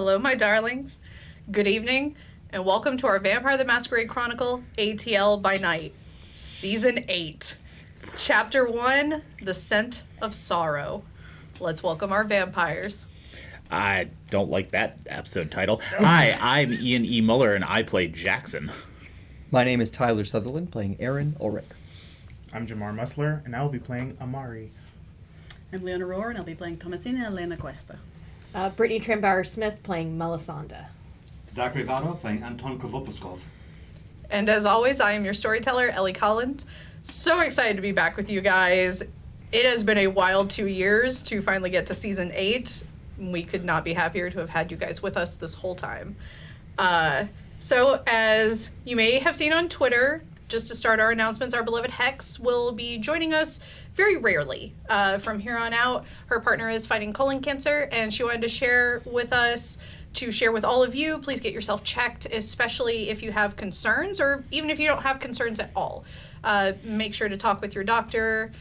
Hello, my darlings. Good evening, and welcome to our Vampire the Masquerade Chronicle, ATL By Night, Season 8, Chapter 1, The Scent of Sorrow. Let's welcome our vampires. I don't like that episode title. Hi, I'm Ian E. Muller, and I play Jackson. My name is Tyler Sutherland, playing Aaron Ulric. I'm Jamar Muslar, and I will be playing Amari. I'm Leona Rohr, and I'll be playing Thomasina and Elena Cuesta. Brittany Trembauer-Smith playing Melisende. Zachary Vaudo playing Anton Krovopuskov. And as always, I am your storyteller, Ellie Collins. So excited to be back with you guys. It has been a wild 2 years to finally get to Season 8. We could not be happier to have had you guys with us this whole time. So as you may have seen on Twitter, just to start our announcements, our beloved Hex will be joining us very rarely. From here on out, her partner is fighting colon cancer, and she wanted to share with us, to share with all of you. Please get yourself checked, especially if you have concerns, or even if you don't have concerns at all. Make sure to talk with your doctor.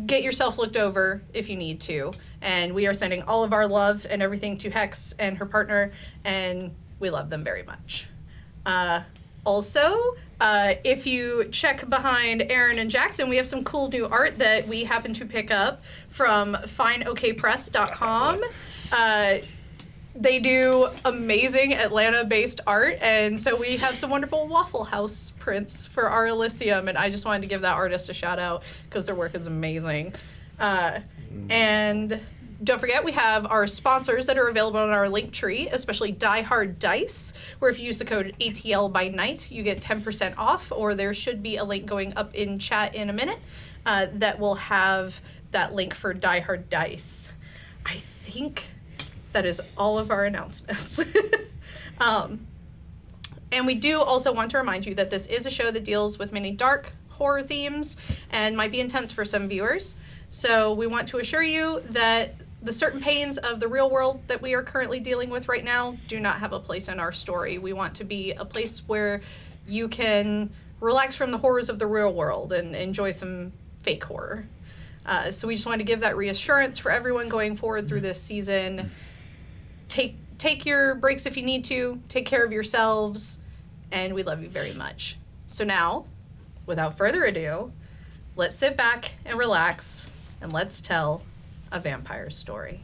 Get yourself looked over if you need to. And we are sending all of our love and everything to Hex and her partner, and we love them very much. Also, if you check behind Aaron and Jackson, we have some cool new art that we happen to pick up from fineokpress.com. They do amazing Atlanta-based art, and so we have some wonderful Waffle House prints for our Elysium, and I just wanted to give that artist a shout out because their work is amazing. And don't forget, we have our sponsors that are available on our link tree, especially Die Hard Dice, where if you use the code ATL By Night, you get 10% off, or there should be a link going up in chat in a minute that will have that link for Die Hard Dice. I think that is all of our announcements. And we do also want to remind you that this is a show that deals with many dark horror themes and might be intense for some viewers. So we want to assure you that the certain pains of the real world that we are currently dealing with right now do not have a place in our story. We want to be a place where you can relax from the horrors of the real world and enjoy some fake horror. So we just want to give that reassurance for everyone going forward through this season. Take your breaks if you need to. Take care of yourselves. And we love you very much. So now, without further ado, let's sit back and relax, and let's tell a vampire story.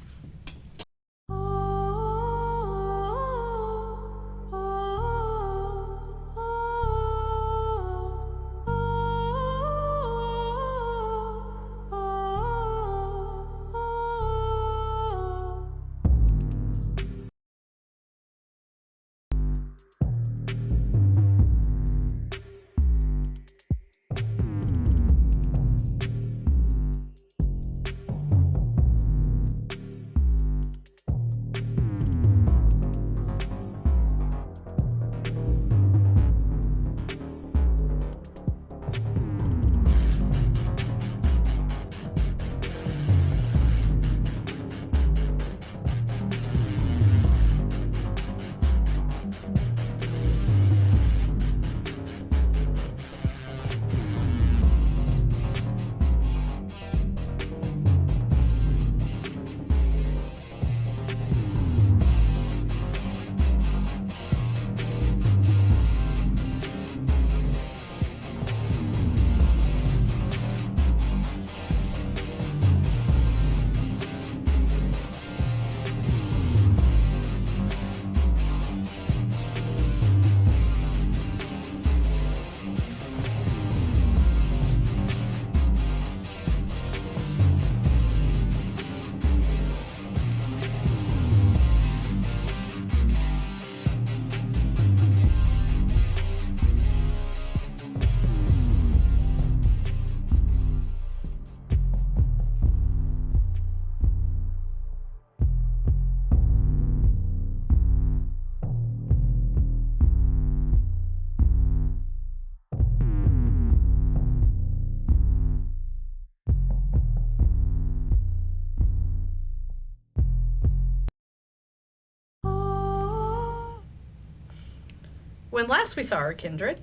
When last we saw our kindred,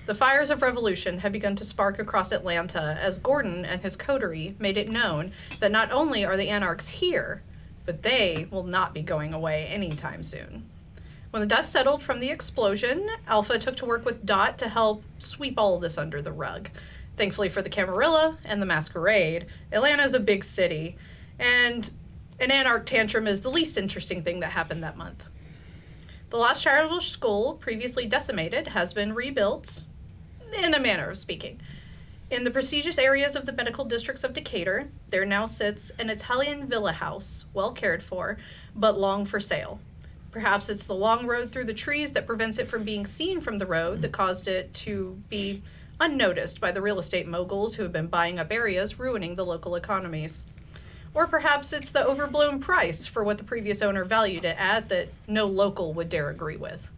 the fires of revolution had begun to spark across Atlanta as Gordon and his coterie made it known that not only are the Anarchs here, but they will not be going away anytime soon. When the dust settled from the explosion, Alpha took to work with Dot to help sweep all of this under the rug. Thankfully for the Camarilla and the Masquerade, Elena is a big city, and an Anarch tantrum is the least interesting thing that happened that month. The Lost Childish School, previously decimated, has been rebuilt, in a manner of speaking. In the prestigious areas of the medical districts of Decatur, there now sits an Italian villa house, well cared for, but long for sale. Perhaps it's the long road through the trees that prevents it from being seen from the road that caused it to be unnoticed by the real estate moguls who have been buying up areas, ruining the local economies. Or perhaps it's the overblown price for what the previous owner valued it at that no local would dare agree with.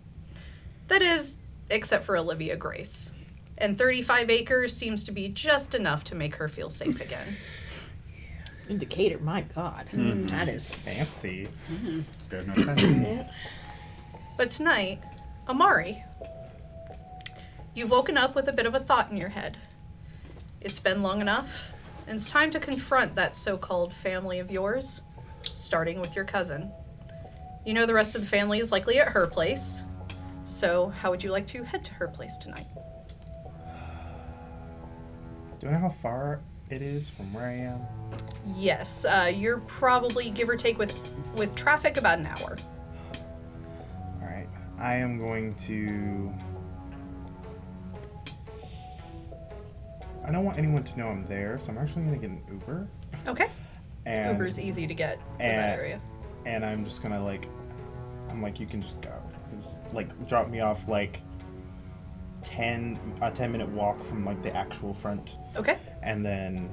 That is, except for Olivia Grace. And 35 acres seems to be just enough to make her feel safe again. In Decatur, my God. That is... Fancy. There's no time. Yeah. But tonight, Amari, you've woken up with a bit of a thought in your head. It's been long enough, and it's time to confront that so-called family of yours, starting with your cousin. You know the rest of the family is likely at her place, so how would you like to head to her place tonight? Do I know how far it is from where I am? Yes, you're probably, give or take with traffic, about an hour. Alright. I am going to... I don't want anyone to know I'm there, so I'm actually going to get an Uber. Okay. And, Uber's easy to get for that area. And I'm just going to, I'm like, you can just go. Just, drop me off, a 10-minute walk from, the actual front. Okay. And then...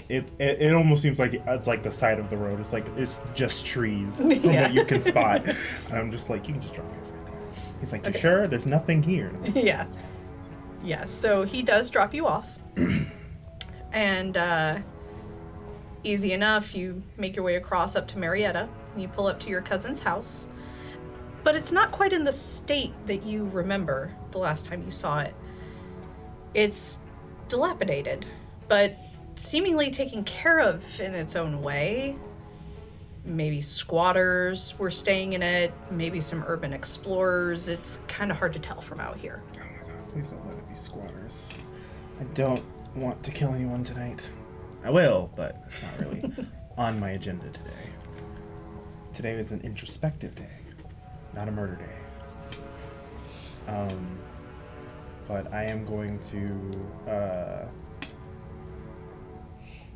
it almost seems like it's the side of the road. It's just trees from what you can spot. And I'm just like, you can just drop me off right there. He's like, you Okay. sure? There's nothing here. Yeah. Yeah, so he does drop you off. And easy enough, you make your way across up to Marietta. And you pull up to your cousin's house. But it's not quite in the state that you remember the last time you saw it. It's dilapidated, but seemingly taken care of in its own way. Maybe squatters were staying in it, maybe some urban explorers. It's kind of hard to tell from out here. Oh my god, please don't let it be squatters. I don't want to kill anyone tonight. I will, but it's not really on my agenda today. Today is an introspective day, not a murder day. But I am going to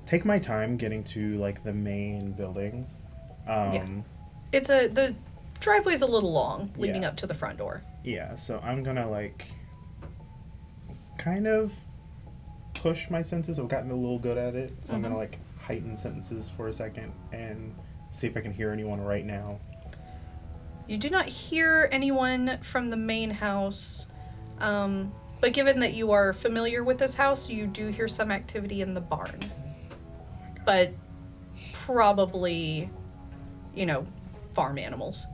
take my time getting to the main building. It's the driveway's a little long leading Yeah. up to the front door. Yeah, so I'm gonna kind of push my senses. I've gotten a little good at it, so I'm gonna heighten sentences for a second and see if I can hear anyone right now. You do not hear anyone from the main house, but given that you are familiar with this house, you do hear some activity in the barn. But probably, farm animals.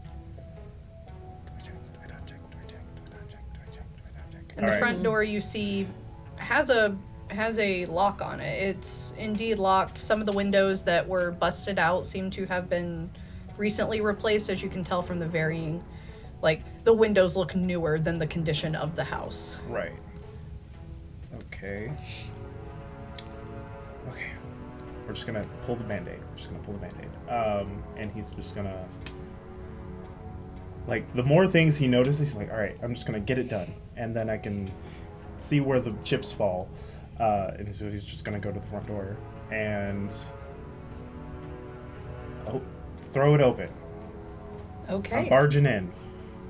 And the Alright. front door you see has a lock on it. It's indeed locked. Some of the windows that were busted out seem to have been recently replaced, as you can tell from the varying, the windows look newer than the condition of the house. Right. Okay. Okay. We're just gonna pull the band-aid. And he's just gonna... the more things he notices, he's like, alright, I'm just gonna get it done. And then I can see where the chips fall. And so he's just gonna go to the front door and... throw it open. Okay. I'm barging in.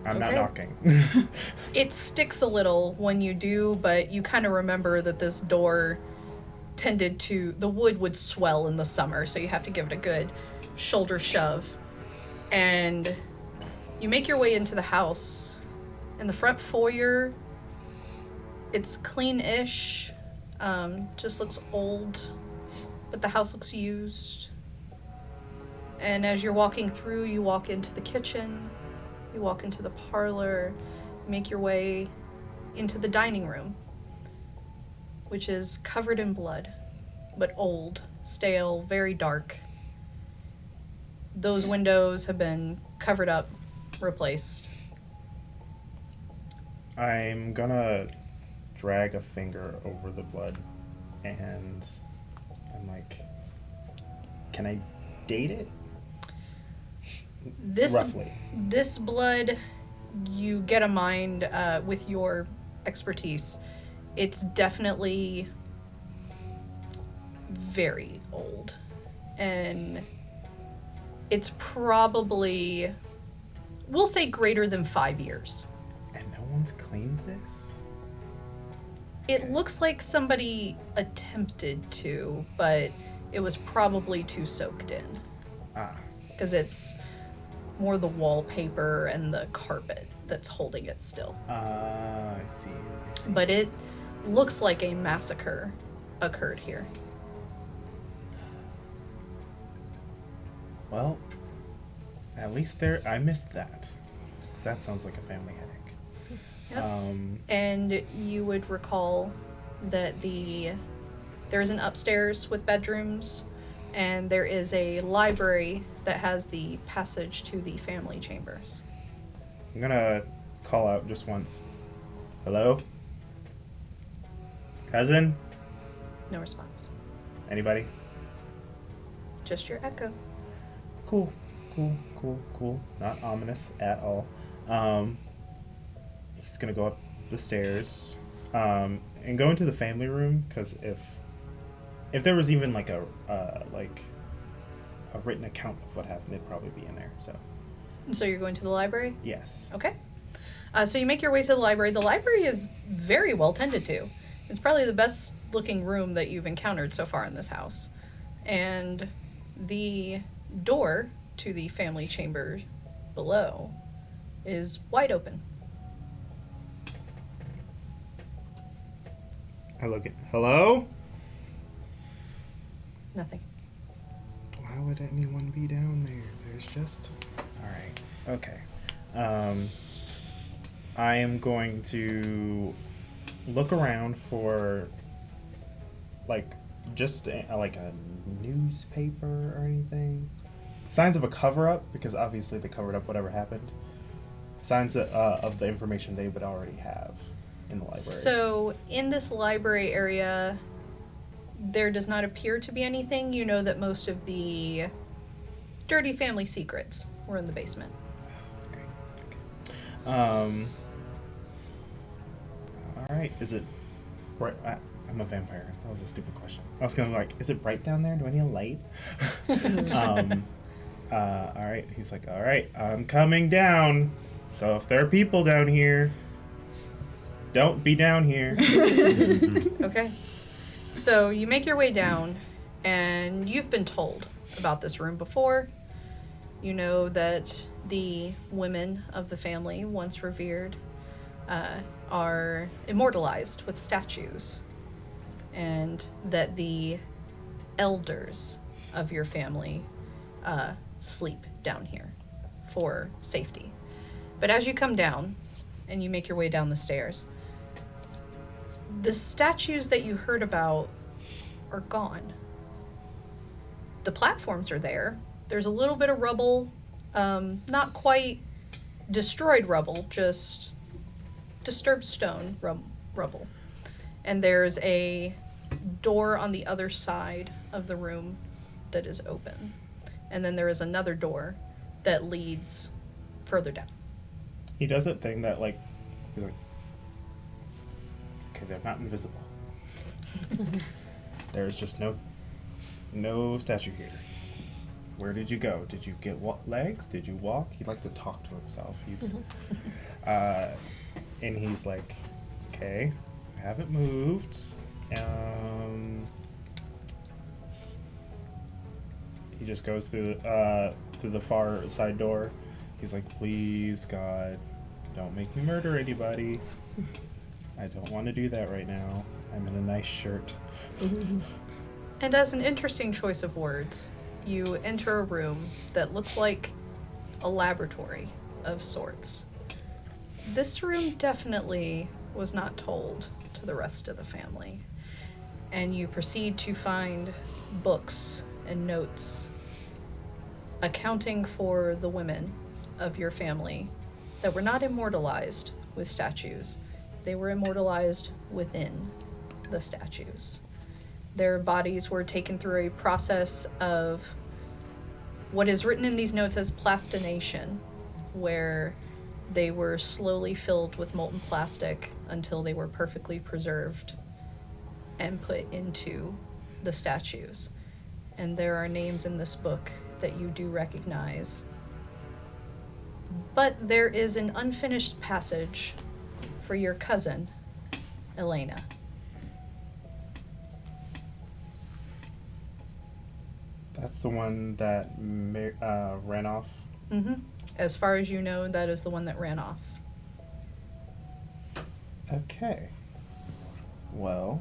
I'm not Okay. knocking. It sticks a little when you do, but you kind of remember that this door the wood would swell in the summer, so you have to give it a good shoulder shove. And you make your way into the house. In the front foyer, it's clean-ish, just looks old, but the house looks used. And as you're walking through, you walk into the kitchen, you walk into the parlor, make your way into the dining room, which is covered in blood, but old, stale, very dark. Those windows have been covered up, replaced. I'm gonna drag a finger over the blood, and I'm like, can I date it? Roughly. This blood, you get a mind with your expertise. It's definitely very old. And it's probably, we'll say greater than 5 years. And no one's cleaned this? It looks like somebody attempted to, but it was probably too soaked in. Because it's more the wallpaper and the carpet that's holding it still. I see. But it looks like a massacre occurred here. Well, at least I missed that. 'Cause that sounds like a family headache. Yep. And you would recall that there's an upstairs with bedrooms, and there is a library that has the passage to the family chambers. I'm gonna call out just once. Hello? Cousin? No response. Anybody? Just your echo. Cool. Not ominous at all. He's gonna go up the stairs and go into the family room, because if there was even like a written account of what happened, it'd probably be in there. So you're going to the library? Yes. Okay. So you make your way to the library. The library is very well tended to. It's probably the best looking room that you've encountered so far in this house. And the door to the family chamber below is wide open. I look at hello? Nothing. Why would anyone be down there? There's just alright. Okay. I am going to look around for just like a newspaper or anything. Signs of a cover-up, because obviously they covered up whatever happened. Signs of the information they would already have in the library. So in this library area, there does not appear to be anything. You know that most of the dirty family secrets were in the basement. Okay. Alright, is it bright? I'm a vampire. That was a stupid question. I was gonna is it bright down there? Do I need a light? Alright, he's like, alright, I'm coming down. So if there are people down here, don't be down here. Okay. So you make your way down, and you've been told about this room before. You know that the women of the family, once revered, are immortalized with statues, and that the elders of your family sleep down here for safety. But as you come down and you make your way down the stairs, the statues that you heard about are gone. The platforms are there. There's a little bit of rubble, not quite destroyed rubble, just disturbed stone rubble. And there's a door on the other side of the room that is open. And then there is another door that leads further down. He does that thing that he's like, okay, they're not invisible. There's just no statue here. Where did you go? Did you get legs? Did you walk? He'd like to talk to himself. He's and he's like, okay, I haven't moved. He just goes through the far side door. He's like, please, God, don't make me murder anybody. I don't want to do that right now. I'm in a nice shirt. And as an interesting choice of words, you enter a room that looks like a laboratory of sorts. This room definitely was not told to the rest of the family. And you proceed to find books and notes accounting for the women of your family that were not immortalized with statues. They were immortalized within the statues. Their bodies were taken through a process of what is written in these notes as plastination, where they were slowly filled with molten plastic until they were perfectly preserved and put into the statues. And there are names in this book that you do recognize. But there is an unfinished passage for your cousin, Elena. That's the one that ran off. Mm-hmm. As far as you know, that is the one that ran off. Okay. Well,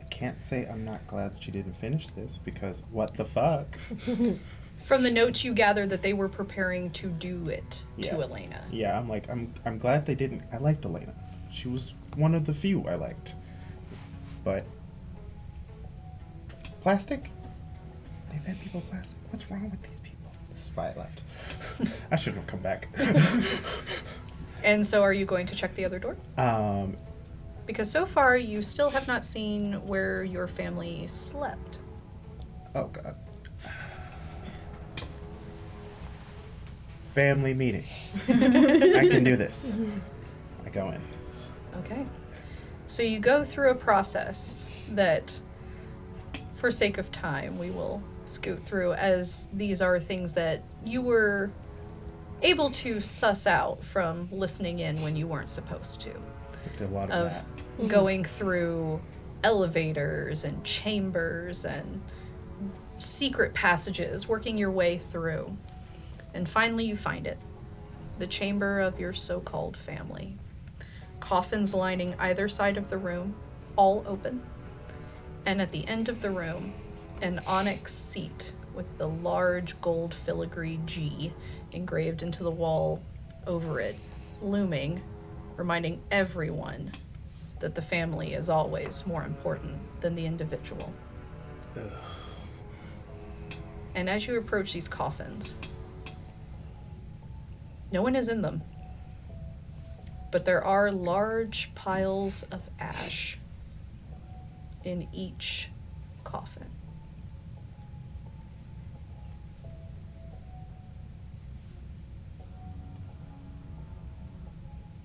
I can't say I'm not glad that you didn't finish this, because what the fuck? From the notes you gather that they were preparing to do it Yeah. to Elena. Yeah, I'm glad they didn't. I liked Elena. She was one of the few I liked. But plastic? They fed people plastic. What's wrong with these people? This is why I left. I shouldn't have come back. And so are you going to check the other door? Um, Because so far you still have not seen where your family slept. oh god. Family meeting. I can do this. I go in. Okay. So you go through a process that, for sake of time, we will scoot through, as these are things that you were able to suss out from listening in when you weren't supposed to. Did a lot Of of that. going through elevators and chambers and secret passages, working your way through. And finally you find it. The chamber of your so-called family. Coffins lining either side of the room, all open. And at the end of the room, an onyx seat with the large gold filigree G engraved into the wall over it, looming, reminding everyone that the family is always more important than the individual. And as you approach these coffins, no one is in them, but there are large piles of ash in each coffin.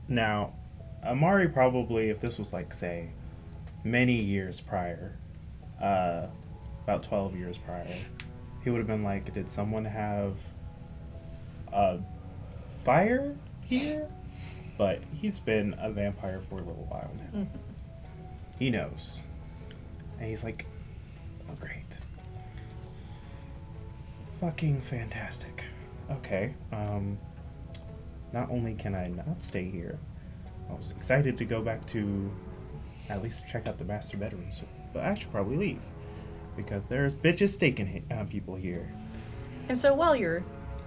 Now, Amari probably, if this was like, say, many years prior, about 12 years prior, he would have been like, did someone have a fire here? But he's been a vampire for a little while now. Mm-hmm. He knows. And he's like, oh, great. Fucking fantastic. Okay, not only can I not stay here, I was excited to go back to at least check out the master bedrooms, but I should probably leave because there's bitches staking people here. And so while you're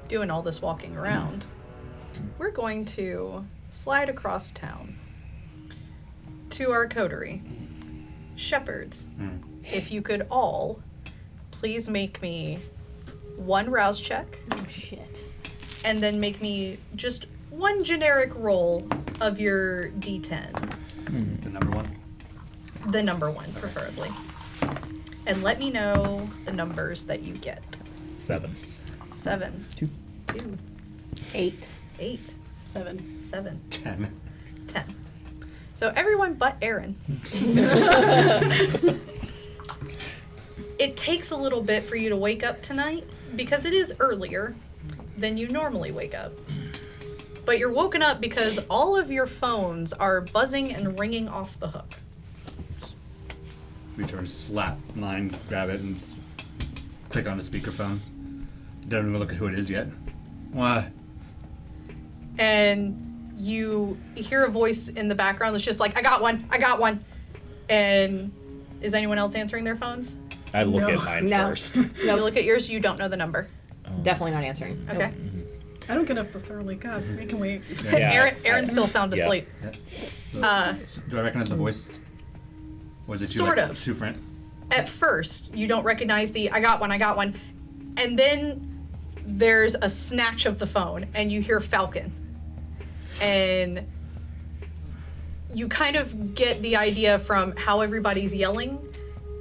doing all this walking around, we're going to slide across town to our coterie. Shepherds, if you could all please make me one rouse check Oh, shit. and then make me just one generic roll of your d10. The number one. The number one, preferably. And let me know the numbers that you get. 7. 7. 2. 2. 8. 8. 7. 7. 10. 10. So everyone but Aaron. It takes a little bit for you to wake up tonight because it is earlier than you normally wake up. But you're woken up because all of your phones are buzzing and ringing off the hook. Reach over and slap mine, grab it, and click on the speakerphone. Don't even look at who it is yet. What? And you hear a voice in the background that's just like, I got one. And is anyone else answering their phones? I look No. at mine No. first. You look at yours, you don't know the number. Definitely not answering. Okay. I don't get up this early. God, they can wait. Yeah, Aaron's still sound yeah. asleep. Do I recognize the voice? Or is it Sort like, of. Two friend? at first, you don't recognize the I got one. And then there's a snatch of the phone and you hear Falcon. And you kind of get the idea from how everybody's yelling.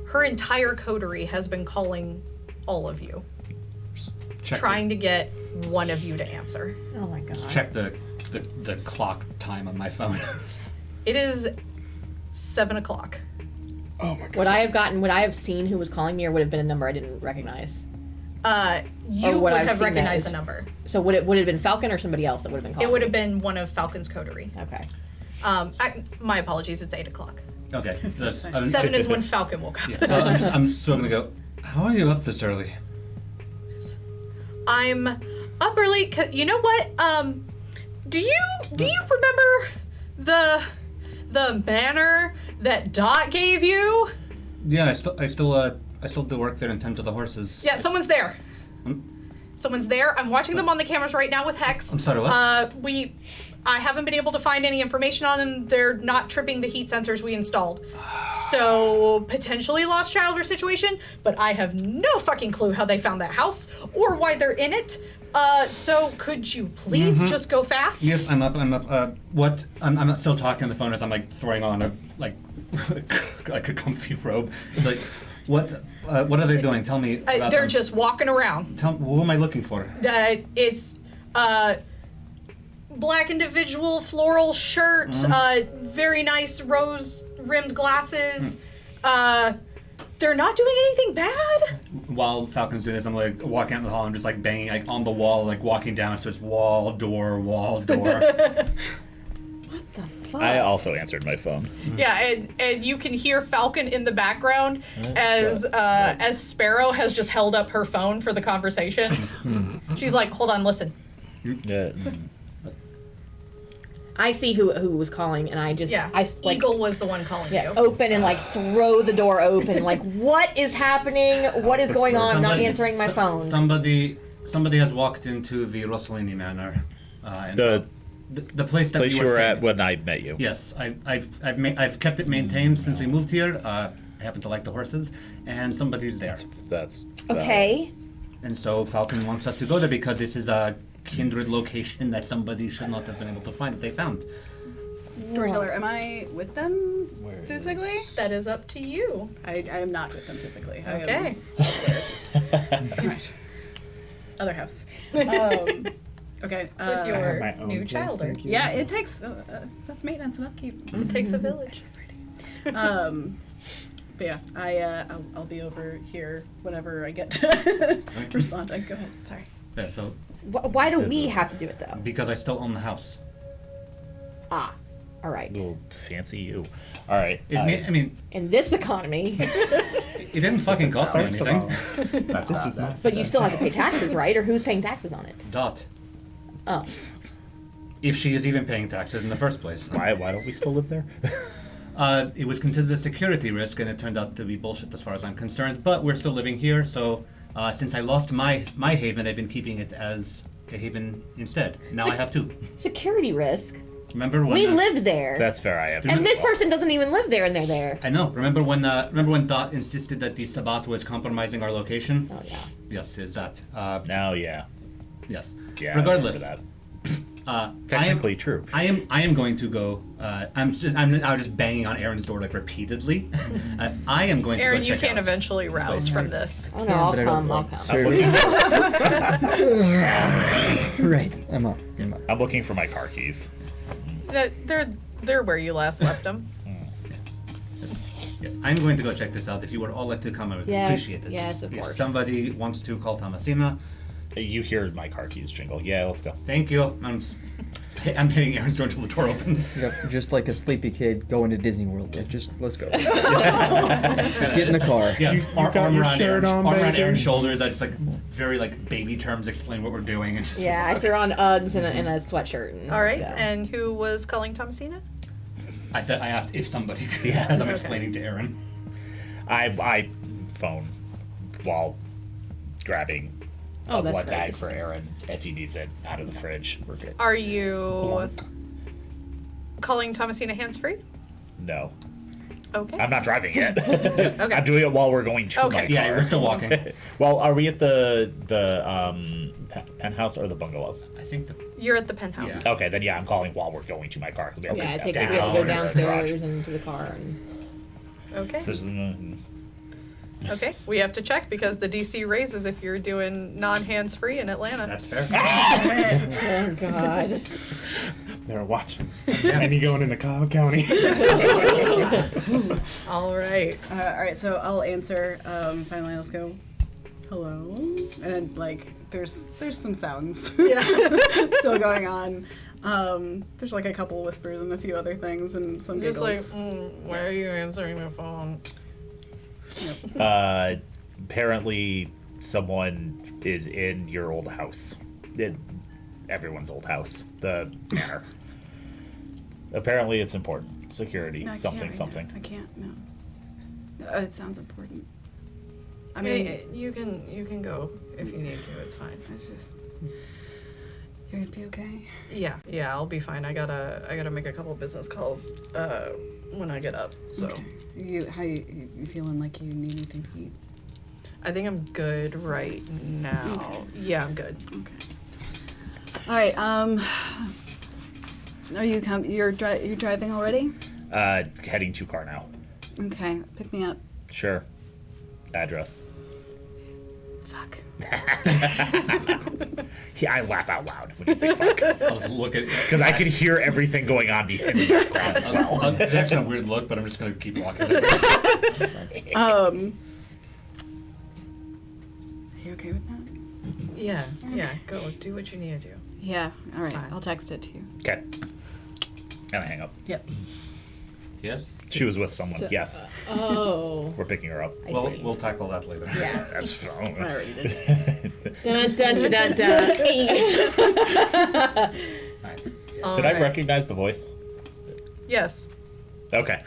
Her entire coterie has been calling all of you, trying to get one of you to answer. Oh my god. Check the clock time on my phone. It is 7 o'clock. Oh my god. Would I have seen who was calling me, or would have been a number I didn't recognize? You Or would I've have seen recognized that the number. So would it have been Falcon or somebody else that would have been calling? It would me? have been one of Falcon's coterie. Okay. My apologies, it's 8 o'clock. Okay. So that's, 7 is when Falcon woke up. Well, I'm still gonna go. How are you up this early? I'm up early. You know what? Do you remember the manor that Dot gave you? Yeah, I still do work there and tend to the horses. Yeah, someone's there. Someone's there. I'm watching them on the cameras right now with Hex. I'm sorry, what? I haven't been able to find any information on them. They're not tripping the heat sensors we installed. So, potentially lost child or situation, but I have no fucking clue how they found that house or why they're in it. So could you please just go fast? Yes, I'm up. What? I'm not still talking on the phone as I'm like throwing on a like like a comfy robe. It's like, what are they doing? Tell me. About They're them. just walking around. Who am I looking for? It's black individual, floral shirt, very nice rose-rimmed glasses. They're not doing anything bad. While Falcon's doing this, I'm like walking out in the hall. I'm just like banging like on the wall, like walking down. So it's wall, door, wall, door. What the fuck? I also answered my phone. Yeah, and you can hear Falcon in the background as Sparrow has just held up her phone for the conversation. She's like, "Hold on, listen." I see who was calling, and I just like Eagle was the one calling you. open and like throw the door open. Like, what is happening? What is going on? I'm not answering my phone. Somebody has walked into the Rossellini Manor. And the place that we you were were staying. at when I met you. Yes, I've kept it maintained since we moved here. I happen to like the horses, and somebody's there. That's Okay. And so Falcon wants us to go there because this is a kindred location that somebody should not have been able to find that they found. Storyteller, am I with them physically? That is up to you. I am not with them physically. I Okay. am right. Other house. Okay. With your my own new place, child. thank you. Yeah, it takes that's maintenance and upkeep. It takes a village. But yeah, I'll be over here whenever I get to respond. Go ahead. Sorry. Yeah, so Why do we have to do it though? because I still own the house. Ah, all right. Little fancy you. All right. I mean, In this economy, it didn't fucking cost me First of anything. all, that's bad. but you still have to pay taxes, right? Or who's paying taxes on it? Dot. Oh, If she is even paying taxes in the first place. Why don't we still live there? It was considered a security risk, and it turned out to be bullshit as far as I'm concerned. But we're still living here, so since I lost my haven, I've been keeping it as a haven instead. Now I have two. security risk. Remember when We lived there, That's fair. I have. and this person doesn't even live there, and they're there. I know. Remember when Dot insisted that the Sabbat was compromising our location? Oh yeah. Yes, is that? Now, yeah. Yes. Yeah. Regardless, I remember I that. Technically true. I am going to go. I'm just banging on Aaron's door like repeatedly. I am going to Aaron, go you check can out. eventually rouse from this. Oh no, I'll but I come. don't I'll want come. to. Right. I'm up. I'm looking for my car keys. They're where you last left them. Yes, I'm going to go check this out. If you would all like to come, I would Yes, appreciate it. yes, of If course. somebody wants to call Thomasina, You hear my car keys jingle. Yeah, let's go. thank you. I'm hitting Aaron's door until the door opens. Yep, just like a sleepy kid going to Disney World. Yeah, just let's go. Just get in the car. Yeah, got your shirt on, arm around baby? Aaron's shoulders. I just like very like baby terms explain what we're doing and just Yeah, I throw on Uggs and a sweatshirt. And All right. let's go. And who was calling Thomasina? I asked if somebody could, as I'm explaining to Aaron. I phone while grabbing Oh, a that's blood great. bag for Aaron if he needs it out of the fridge. We're good. Are you calling Thomasina hands-free? No. Okay. I'm not driving yet. Okay. I'm doing it while we're going to Okay. my car. Yeah, we're still walking. Well, are we at the penthouse or the bungalow? I think the You're at the penthouse. Yeah. Okay, then yeah, I'm calling while we're going to my car. 'Cause we have Yeah, it to takes take we have to go it out of the garage. downstairs and into the car. And... Okay. So this is- Okay. We have to check because the DC raises if you're doing non-hands free in Atlanta. that's fair. Oh God. They're watching. And you going into Cobb County. All right. All right, so I'll answer. Finally, let's go. Hello, and like there's some sounds. Yeah, still going on. There's like a couple whispers and a few other things and some Just giggles. like, why are you answering the phone? Apparently, someone is in your old house. Everyone's old house. The manor. Apparently, it's important. Security. No, I something. can't right Something. now. I can't. No. It sounds important. I mean, mean, you can go if you need to. It's fine. it's just. You're gonna be okay. Yeah, I'll be fine. I gotta make a couple business calls when I get up. So Okay. You feeling like you need anything to eat? I think I'm good right now. Okay. Yeah, I'm good. Okay. All right. Are you you're driving already? Heading to car now. Okay. Pick me up. Sure. Address. Fuck. Yeah, I laugh out loud when you say fuck. I'll just look at Because I could hear everything going on behind the background as well. It's actually a weird look, but I'm just gonna keep walking. Are you okay with that? Yeah, go do what you need to do. Yeah. All right. fine. I'll text it to you. Okay. And I hang up. Yep. Yes. She was with someone. Yes. Oh. We're picking her up. I Well, see. we'll tackle that later. Yeah. That's fine. I already did. Dun dun dun dun dun. Alright. Did I recognize the voice? Yes. Okay.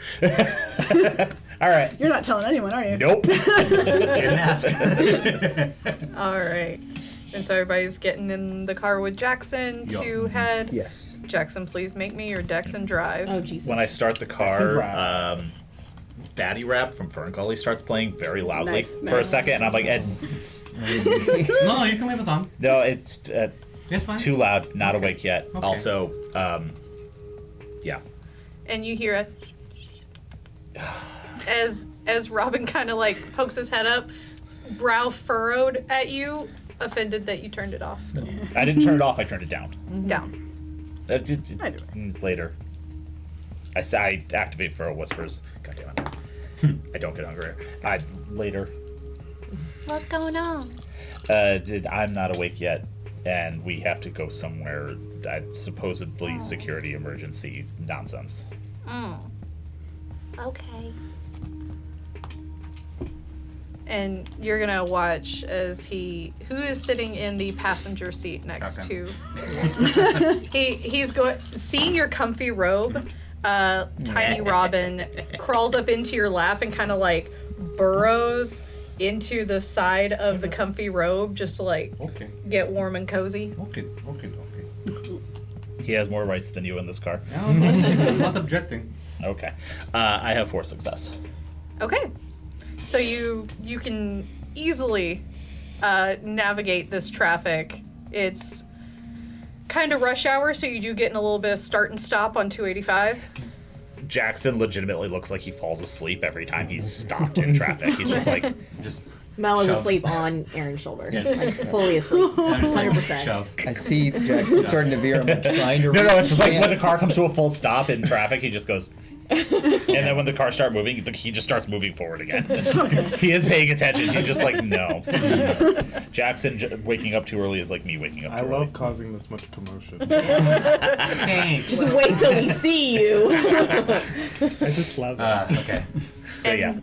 All right. You're not telling anyone, are you? Nope. Didn't ask. All right. And so everybody's getting in the car with Jackson to head. Yes. Jackson, please make me your Dexon drive. Oh Jesus. When I start the That's a car, drive. Batty Rap from Ferngully starts playing very loudly Nice, for a nice. second, and I'm like, Ed, No, you can leave it on. no, it's It's fine. too loud, not awake yet. Okay. Also, yeah. And you hear a as Robin kind of like pokes his head up, brow furrowed at you, offended that you turned it off. I didn't turn it off, I turned it down. Down. Either Later. I activate Feral Whispers. God damn it. I don't get hungrier. Later. What's going on? I'm not awake yet, and we have to go somewhere. Supposedly security emergency nonsense. Okay. And you're gonna watch as who is sitting in the passenger seat next Shotgun. to he's going seeing your comfy robe. Tiny Robin crawls up into your lap and kind of like burrows into the side of the comfy robe just to like Okay. get warm and cozy. Okay. He has more rights than you in this car. I'm not objecting. Okay. I have 4 success. Okay. So you can easily navigate this traffic. It's kind of rush hour, so you do get in a little bit of start and stop on 285. Jackson legitimately looks like he falls asleep every time he's stopped in traffic. He's just like, Just Mel is Shove. asleep on Aaron's shoulder. Yes. Like, fully asleep. I'm just like 100%. shove. I see Jackson starting to veer. I'm like trying to. no, it's just like reach when the car comes to a full stop in traffic, he just goes. And then when the cars start moving, he just starts moving forward again. He is paying attention. He's just like, no. Jackson waking up too early is like me waking up I too love early. causing this much commotion. Thanks. Just wait till we see you. I just love it. Okay. But yeah.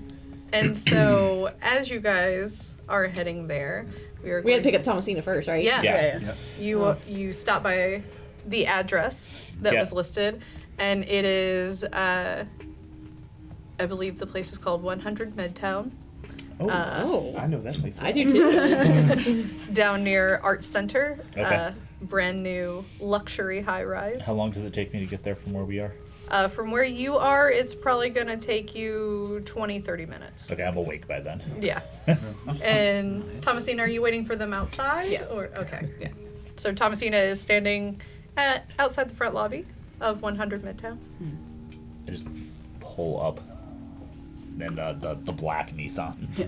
And so as you guys are heading there, we are We had to going pick up Thomasina first, right? Yeah. Yeah. You stop by the address that Yeah. was listed, and it is, I believe the place is called 100 Midtown, Oh, Oh. I know that place. I well. do too. down near Arts Center. Okay. Brand new luxury high rise. How long does it take me to get there from where we are? From where you are, it's probably going to take you 20, 30 minutes. Okay, I'm awake by then. Yeah. And Thomasina, are you waiting for them outside? Yes. Or okay. Yeah. So Thomasina is standing outside the front lobby of 100 Midtown. I just pull up in the black Nissan. Yeah.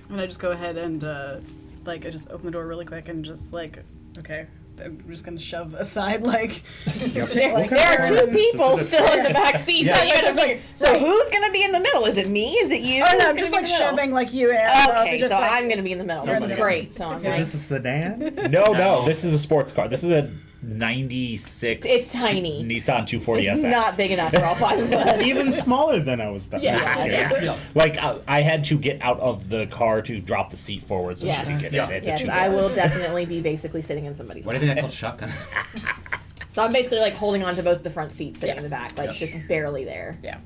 And I just go ahead and I just open the door really quick and just okay. I'm just gonna shove aside There are two people still in the back seat. So you're just so who's gonna be in the middle? Is it me? Is it you? Oh no, Who's I'm just gonna be in the middle? shoving you and Okay, just, so I'm gonna be in the middle. This is Somebody- great. So I'm Is this a sedan? No, this is a sports car. This is a 96. It's tiny. Nissan 240 it's SX. not big enough for all five of us. Even smaller than I was thinking. Yes. Like I had to get out of the car to drop the seat forward so she could get in. It's a Yes, two-door. I will definitely be basically sitting in somebody's What do lap. you think I called shotgun? So I'm basically holding on to both the front seats, sitting in the back, Yep. just barely there. Yeah.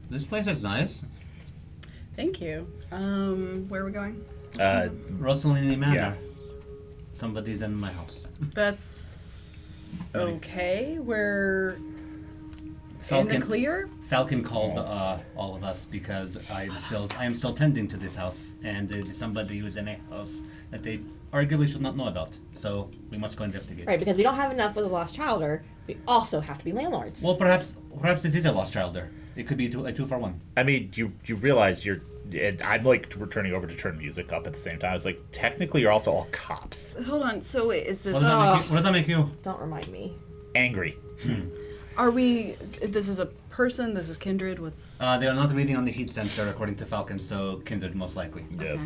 This place is nice. Thank you. Where are we going? Rosalini Manor. Yeah. Somebody's in my house. That's okay. We're in Falcon, the clear. Falcon called all of us because I am still tending to this house, and it is somebody who's in a house that they arguably should not know about. So we must go investigate. Right, because we don't have enough with a lost childer, we also have to be landlords. Well, perhaps this is a lost childer. It could be a 2-for-1. I mean, you realize I'm turning over to turn music up at the same time. I was like, technically, you're also all cops. Hold on. So wait, is this? What does that make you? Don't remind me. Angry. Are we? This is a person. This is Kindred. What's? They are not reading on the heat sensor according to Falcon, so Kindred most likely. Yeah.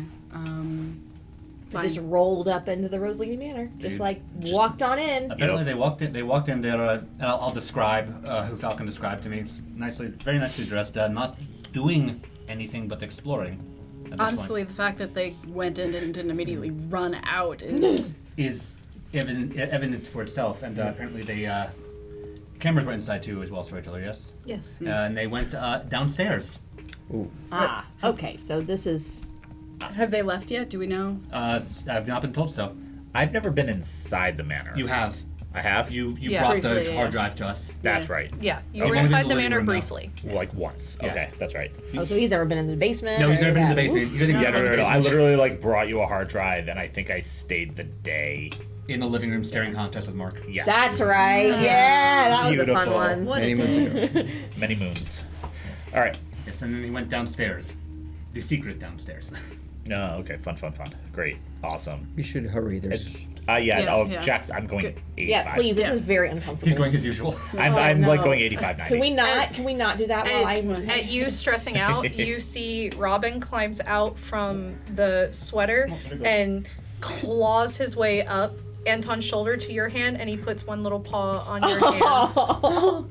They just rolled up into the Rosalini Manor, just Dude, walked on in. Apparently they walked in. They walked in there, and I'll describe who Falcon described to me. Very nicely dressed, not doing anything but exploring. At this Honestly, the fact that they went in and didn't immediately run out is. point, is evident for itself, and apparently they cameras were inside too as well. Storyteller, yes. Yes. And they went downstairs. Ooh. Okay, so this is... Have they left yet? Do we know? I've not been told so. I've never been inside the manor. You have. I have? You Yeah. brought the Briefly, hard yeah. drive to us. That's right. Yeah, you Okay. were Only inside been the to the living manor room now. briefly. Like once. Yeah. Okay, that's right. Oh, so he's never been in the basement? No, he's or never been in the that- basement. Oof. He doesn't Yeah, get no. I basement. literally brought you a hard drive, and I think I stayed the day. In the living room staring contest with Mark. Yes. That's right. Yeah, that was Beautiful. a fun one. What Many a moons day. ago. Many moons. All right. Yes, and then he went downstairs. The secret downstairs. No, okay. Fun. Great. Awesome. We should hurry. There's. Yeah. Jackson, I'm going Good. 85. Yeah, please. This Yeah. is very uncomfortable. He's going as usual. I'm no. like going 85, 90. Can we not do that while I'm... At you stressing out, you see Robin climbs out from the sweater and claws his way up Anton's shoulder to your hand, and he puts one little paw on your hand.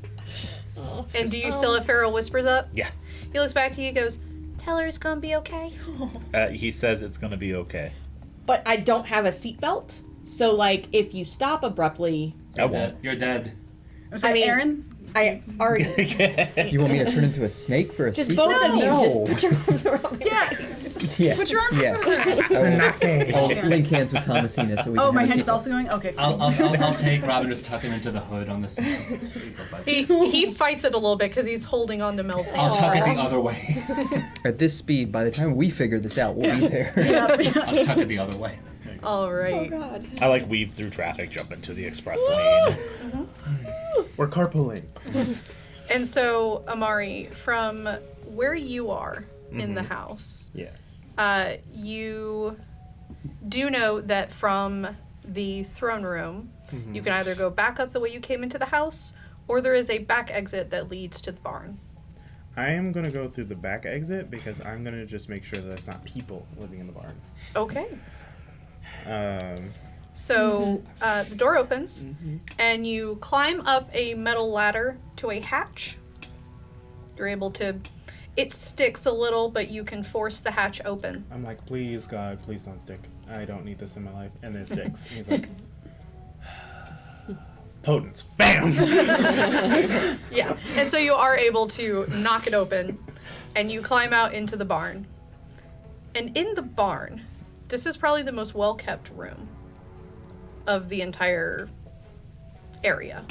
And do you still have Feral Whispers up? Yeah. He looks back to you and goes, "Tell her it's gonna be okay." He says it's going to be okay. But I don't have a seatbelt, so like if you stop abruptly, I won't. You're dead. I'm sorry, I mean- Aaron. I already You want me to turn into a snake for a just sequel? both of you No. just put your arms around me. Yeah. Yes. Put your arm Yes. I'll link hands with Thomasina so we Oh, can my have a hand's sequel. also going. Okay. I'll take Robin, just tuck him into the hood on this. He fights it a little bit because he's holding on to Mel's hand. I'll tuck it the other way. At this speed, by the time we figure this out, we'll be there. I'll tuck it the other way. All right. God. I like weave through traffic, jump into the express lane. We're carpooling. And so, Amari, from where you are in the house, Yes. you do know that from the throne room, you can either go back up the way you came into the house, or there is a back exit that leads to the barn. I am going to go through the back exit because I'm going to just make sure that it's not people living in the barn. Okay. Um, So the door opens, and you climb up a metal ladder to a hatch. You're able to... It sticks a little, but you can force the hatch open. I'm like, please, God, please don't stick. I don't need this in my life. And it sticks. And he's like, potence. Bam! Yeah. And so you are able to knock it open, and you climb out into the barn. And in the barn, this is probably the most well-kept room of the entire area.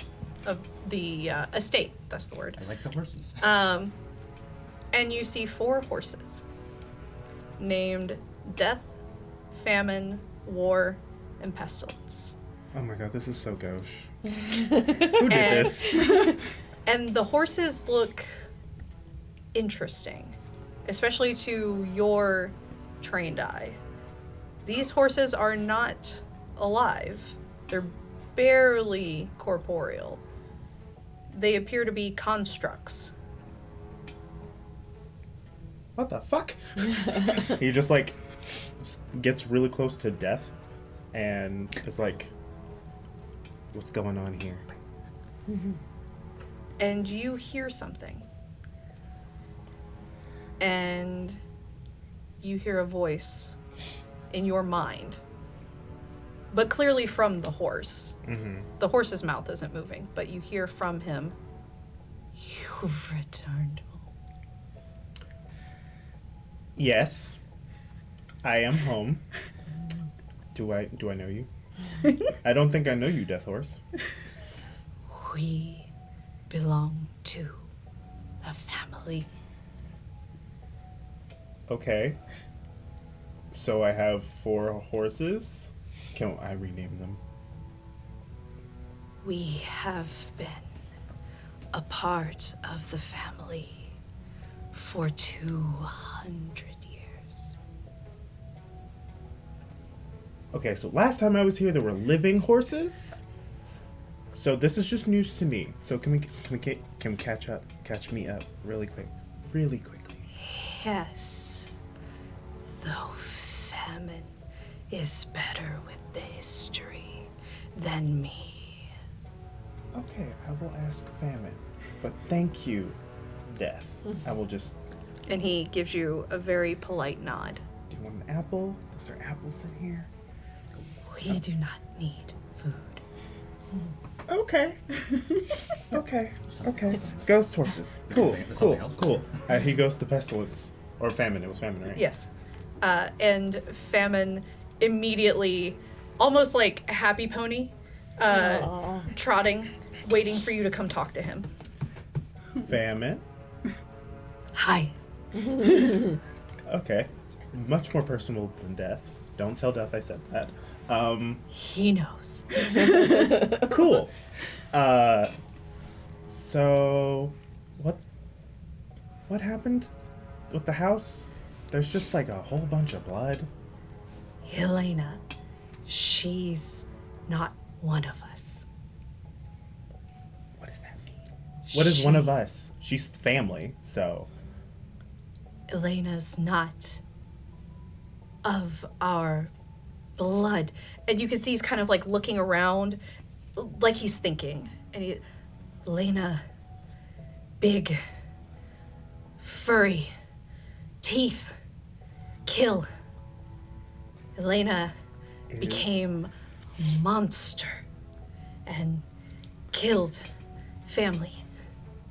of the estate. That's the word. I like the horses. And you see 4 horses named Death, Famine, War, and Pestilence. Oh my god, this is so gauche. Who did this? And the horses look interesting, especially to your trained eye. These horses are not alive. They're barely corporeal. They appear to be constructs. What the fuck? He just like gets really close to death and is like, what's going on here? And you hear something. And you hear a voice in your mind, but clearly from the horse. Mm-hmm. The horse's mouth isn't moving, but you hear from him, "You've returned home." Yes, I am home. Do I know you? I don't think I know you, Death Horse. We belong to the family. Okay. So I have 4 horses. Can I rename them? We have been a part of the family for 200 years. Okay, so last time I was here, there were living horses. So this is just news to me. So can we catch me up really quickly? Yes, though famine is better with the history than me. Okay, I will ask Famine, but thank you, Death. I will just. And he gives you a very polite nod. Do you want an apple? Is there apples in here? We do not need food. Okay. Okay. Ghost horses. Cool. Something else. Cool. He goes to Pestilence. Or Famine. It was Famine, right? Yes. And Famine immediately, almost like a happy pony, trotting, waiting for you to come talk to him. Famine. Hi. Okay. Much more personal than Death. Don't tell Death I said that. He knows. Cool. So what happened with the house? There's just like a whole bunch of blood. Elena, she's not one of us. What does that mean? What is one of us? She's family, so. Elena's not of our blood. And you can see he's kind of like looking around, like he's thinking. And Elena, big, furry, teeth, kill. Elena became a monster and killed family,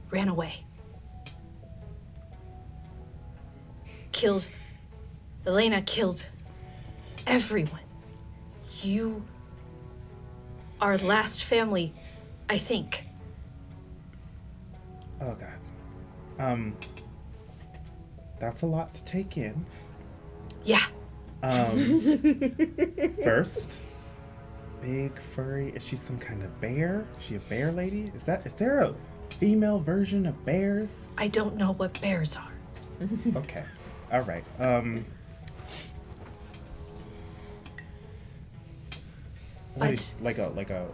ran away. Elena killed everyone. You are last family, I think. Oh god. That's a lot to take in. Yeah. First, big furry. Is she some kind of bear? Is she a bear lady? Is there a female version of bears? I don't know what bears are. Okay. All right. What is, like a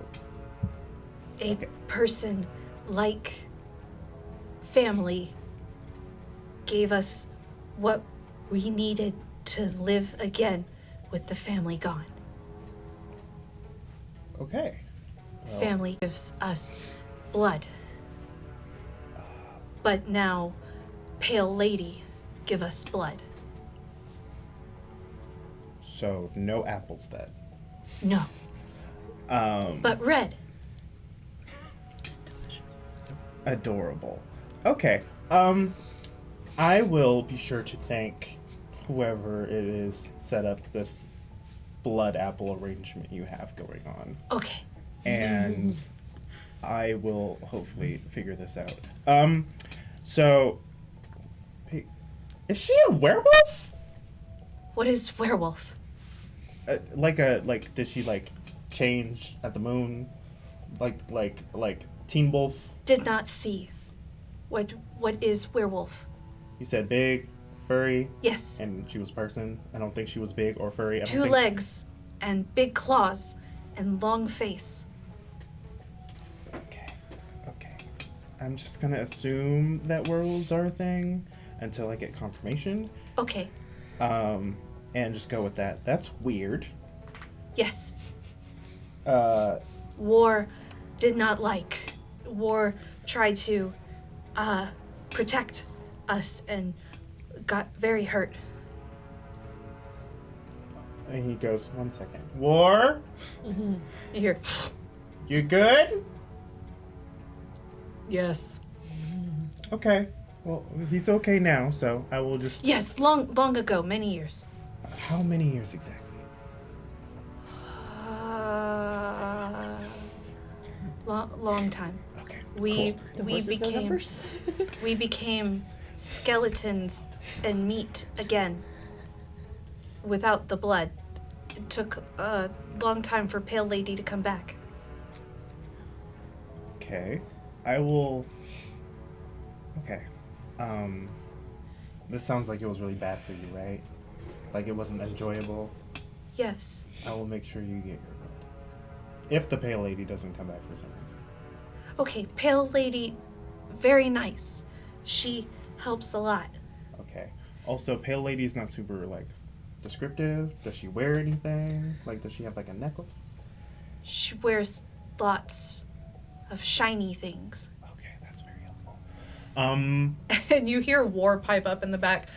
person like family gave us what we needed to live again with the family gone. Okay. Well, Family gives us blood. But now, Pale Lady give us blood. so no apples then. No. But red. Adorable. Okay. I will be sure to thank whoever it is set up this blood apple arrangement you have going on. Okay. And I will hopefully figure this out. So, hey, is she a werewolf? What is werewolf? Did she like change at the moon? Like Teen Wolf? Did not see. What is werewolf? You said big, furry, Yes. and she was a person. I don't think she was big or furry. I don't Two think... legs and big claws and long face. Okay. I'm just gonna assume that werewolves are a thing until I get confirmation. Okay. And just go with that. That's weird. Yes. War did not like. War tried to protect us and got very hurt. And he goes, 1 second. War? You hear, You good? yes. Okay. Well, he's okay now, so I will just... Yes, long ago, many years. How many years exactly? Long time. Okay. We The horses know became numbers? we became skeletons and meat again. Without the blood. It took a long time for Pale Lady to come back. Okay. I will... Okay. This sounds like it was really bad for you, right? Like it wasn't enjoyable. Yes. I will make sure you get your blood. If the Pale Lady doesn't come back for some reason. Okay, Pale Lady, very nice. She helps a lot. Okay. Also, Pale Lady is not super, like, descriptive. Does she wear anything? Like, does she have, like, a necklace? She wears lots of shiny things. Okay, that's very helpful. And you hear War pipe up in the back.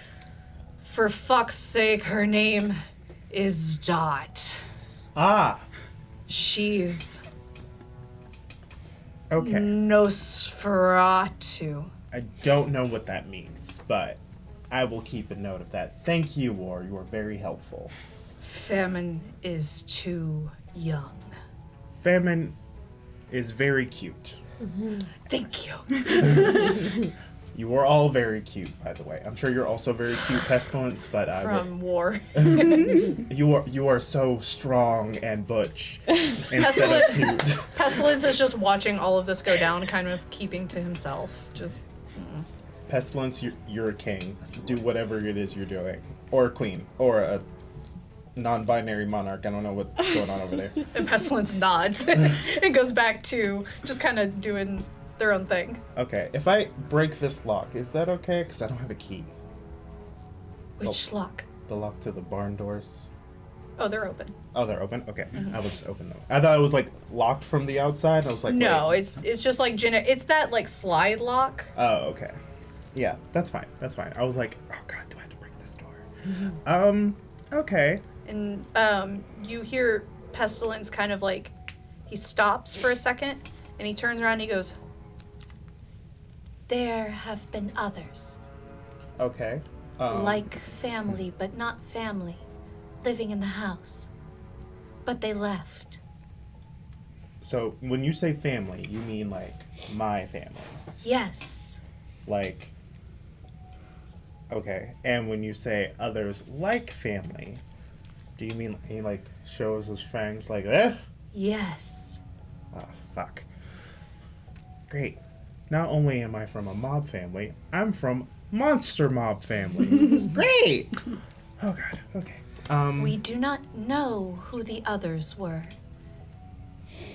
For fuck's sake, her name is Dot. Ah! She's Okay. Nosferatu. I don't know what that means, but I will keep a note of that. Thank you, War. You are very helpful. Famine is too young. Famine is very cute. Thank you. You are all very cute, by the way. I'm sure you're also very cute, Pestilence, but From War. you are so strong and butch instead of cute. Pestilence is just watching all of this go down, kind of keeping to himself. Just Pestilence, you're a king. Do whatever it is you're doing. Or a queen. Or a non-binary monarch. I don't know what's going on over there. and Pestilence nods and goes back to just kind of doing their own thing. Okay, if I break this lock, is that okay? Because I don't have a key. Which lock? The lock to the barn doors. Oh, they're open. Oh, they're open? Okay. I will just open them. I thought it was like locked from the outside. I was like, No, wait. it's just like it's that like slide lock. Oh, okay. Yeah, that's fine. That's fine. I was like, oh god, do I have to break this door? Okay. And you hear Pestilence kind of like he stops for a second and he turns around and he goes, "There have been others, Okay. like family but not family, living in the house. But they left." So when you say family, you mean like my family. Yes. Like, okay. And when you say others like family, do you mean he like shows his fangs like that? Yes. Oh, fuck. Great. Not only am I from a mob family, I'm from monster mob family. Great! Oh god, okay. We do not know who the others were.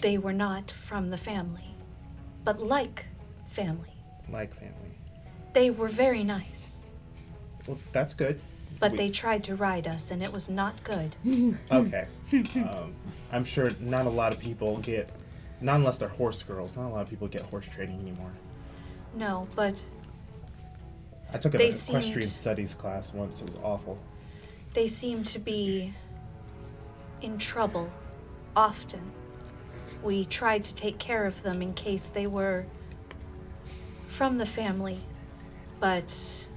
They were not from the family, but like family. Like family. They were very nice, Well, that's good. but they tried to ride us and it was not good. Okay. I'm sure not a lot of people get, not unless they're horse girls, not a lot of people get horse training anymore. No, but I took an They equestrian seemed- studies class once. It was awful. they seem to be in trouble often. We tried to take care of them in case they were from the family, but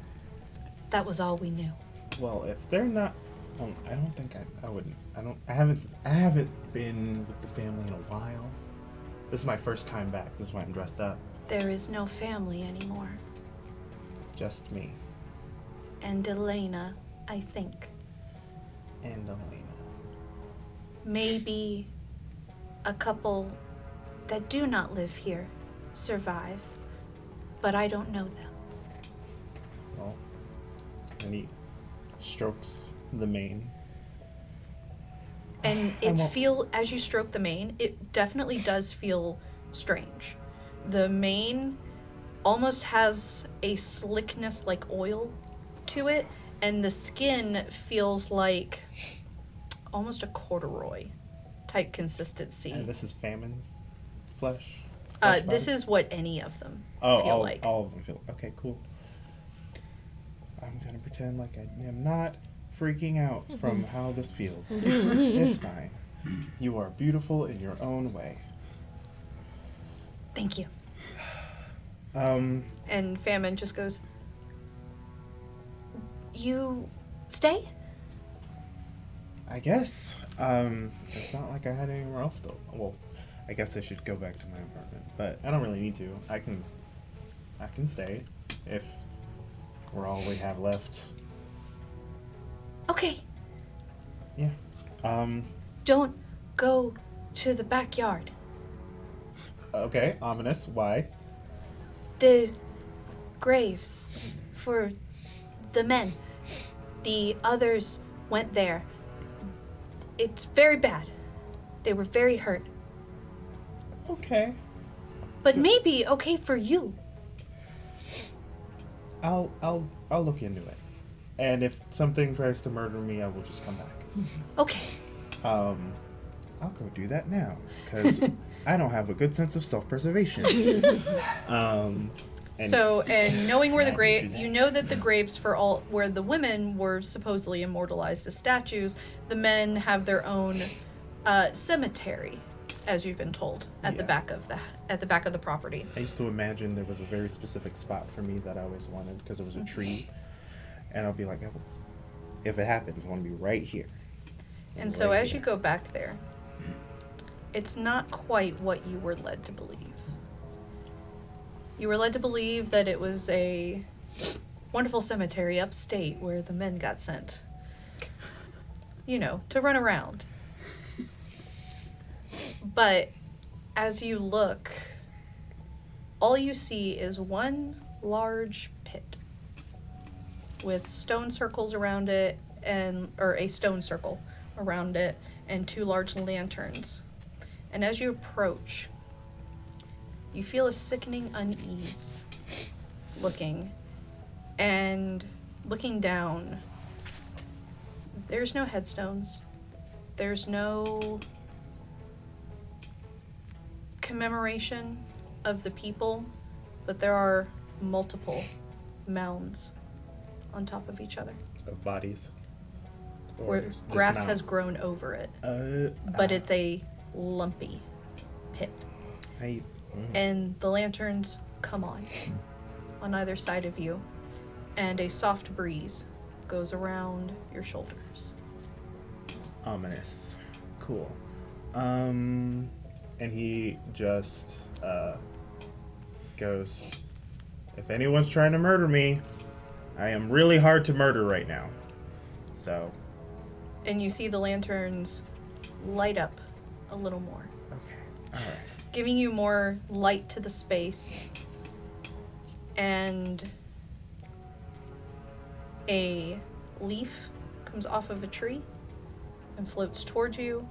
that was all we knew. Well, if they're not, well, I don't think I wouldn't. I haven't been with the family in a while. This is my first time back. This is why I'm dressed up. There is no family anymore. Just me And Elena, I think. and Elena. Maybe a couple that do not live here survive, but I don't know them. Well, and he strokes the mane. And I won't- as you stroke the mane, it definitely does feel strange. The mane almost has a slickness like oil to it, and the skin feels like almost a corduroy type consistency. And this is Famine's flesh. This is what any of them Oh, feel like. all of them feel. Okay, cool. I'm gonna pretend like I am not freaking out from how this feels. It's fine. You are beautiful in your own way. Thank you. Um, And Famine just goes, "You stay?" I guess. It's not like I had anywhere else though. Well, I guess I should go back to my apartment, but I don't really need to. I can stay if we're all we have left. Okay. Yeah. Don't go to the backyard. Okay, ominous. Why? The graves for the men. The others went there. It's very bad. They were very hurt. Okay. But maybe okay for you. I'll look into it. And if something tries to murder me, I will just come back. Okay. I'll go do that now because I don't have a good sense of self-preservation. And And knowing where the Yeah, grave, do that. you know that the graves for all where the women were supposedly immortalized as statues, the men have their own cemetery, as you've been told, at the Yeah. back of the property. I used to imagine there was a very specific spot for me that I always wanted because there was a tree, and I'll be like, if it happens, I want to be right here. And so Right as you here. go back there, it's not quite what you were led to believe. You were led to believe that it was a wonderful cemetery upstate where the men got sent. You know, to run around. But as you look, all you see is one large pit with stone circles around it or a stone circle around it and two large lanterns. And as you approach, you feel a sickening unease looking. And looking down, there's no headstones. There's no commemoration of the people, but there are multiple mounds on top of each other Of bodies. Or where just grass mound? has grown over it, But but it's a lumpy pit. And the lanterns come on either side of you, and a soft breeze goes around your shoulders. Ominous. Cool. And he just goes, if anyone's trying to murder me, I am really hard to murder right now. So, And you see the lanterns light up a little more, okay. Alright. giving you more light to the space. And a leaf comes off of a tree and floats towards you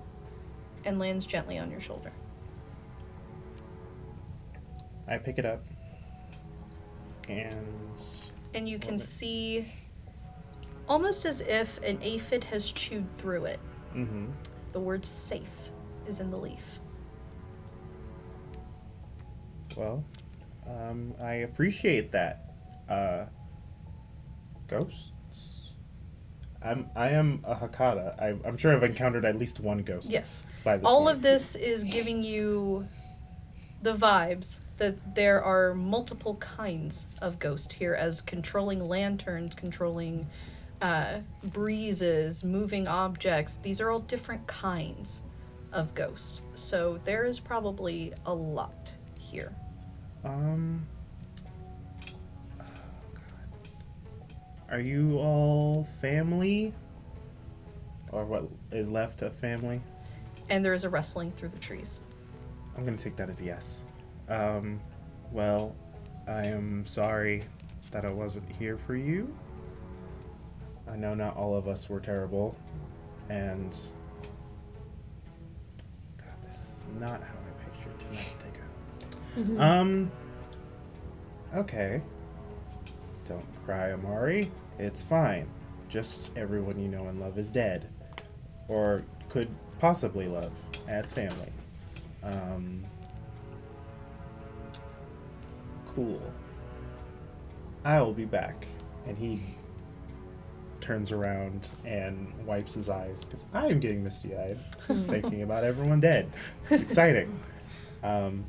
and lands gently on your shoulder. I pick it up. And And you can Okay. see, almost as if an aphid has chewed through it, the word safe is in the leaf. well, I appreciate that. Ghosts? I am a Hecata. I'm sure I've encountered at least one ghost. Yes. By this All point. of this is giving you the vibes that there are multiple kinds of ghost here, as controlling lanterns, controlling breezes, moving objects. These are all different kinds of ghosts. So there is probably a lot here. Oh, God. Are you all family? Or what is left of family? And there is a rustling through the trees. I'm gonna take that as yes. Well, I am sorry that I wasn't here for you. I know not all of us were terrible, and God, this is not how I pictured tonight to go. Okay. Don't cry, Amari. It's fine. Just everyone you know and love is dead, or could possibly love as family. Cool. I will be back. And he turns around and wipes his eyes because I am getting misty-eyed thinking about everyone dead. It's exciting. And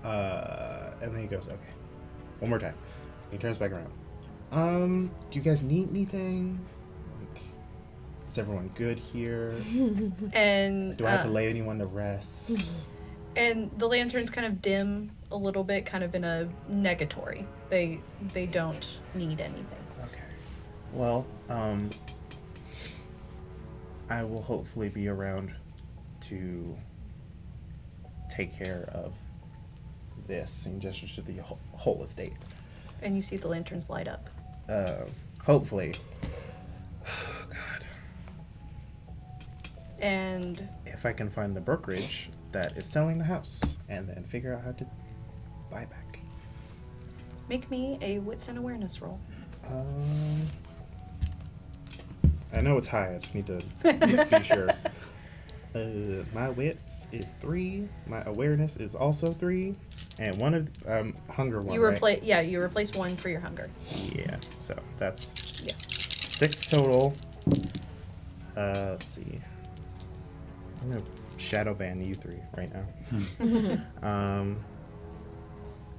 then he goes, okay, one more time. He turns back around. Do you guys need anything? Like, is everyone good here? And Do I have to lay anyone to rest? and the lanterns kind of dim a little bit, kind of in a negatory. They don't need anything. Okay. Well, I will hopefully be around to take care of this and gestures to the whole estate. And you see the lanterns light up. Hopefully. Oh, God. And If I can find the brokerage that is selling the house and then figure out how to buy back. make me a wits and awareness roll. I know it's high. I just need to be sure. My wits is 3. My awareness is also 3, and one of hunger one. You replace you replace 1 for your hunger. Yeah, so that's Yeah. 6 total. Let's see. I'm gonna shadow ban you 3 right now.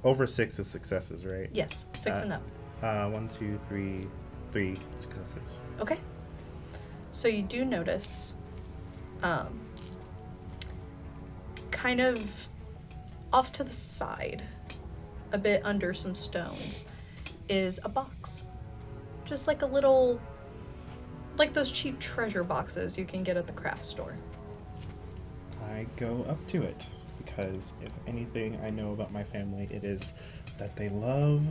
Over 6 is successes, right? Yes, 6 and up. 1, 2, 3, 3 successes. Okay. So you do notice, kind of off to the side, a bit under some stones, is a box. Just like a little, like those cheap treasure boxes you can get at the craft store. I go up to it because if anything I know about my family, it is that they love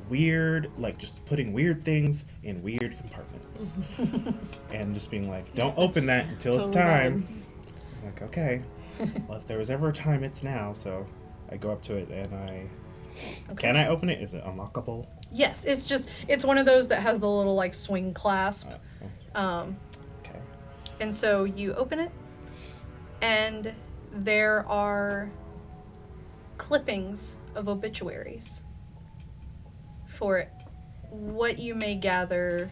weird, like just putting weird things in weird compartments and just being like, don't open that until it's time. I'm like, okay, well, if there was ever a time, it's now. So I go up to it and can I open it? Is it unlockable? Yes, it's one of those that has the little like swing clasp. Okay. And so you open it, and there are clippings of obituaries for what you may gather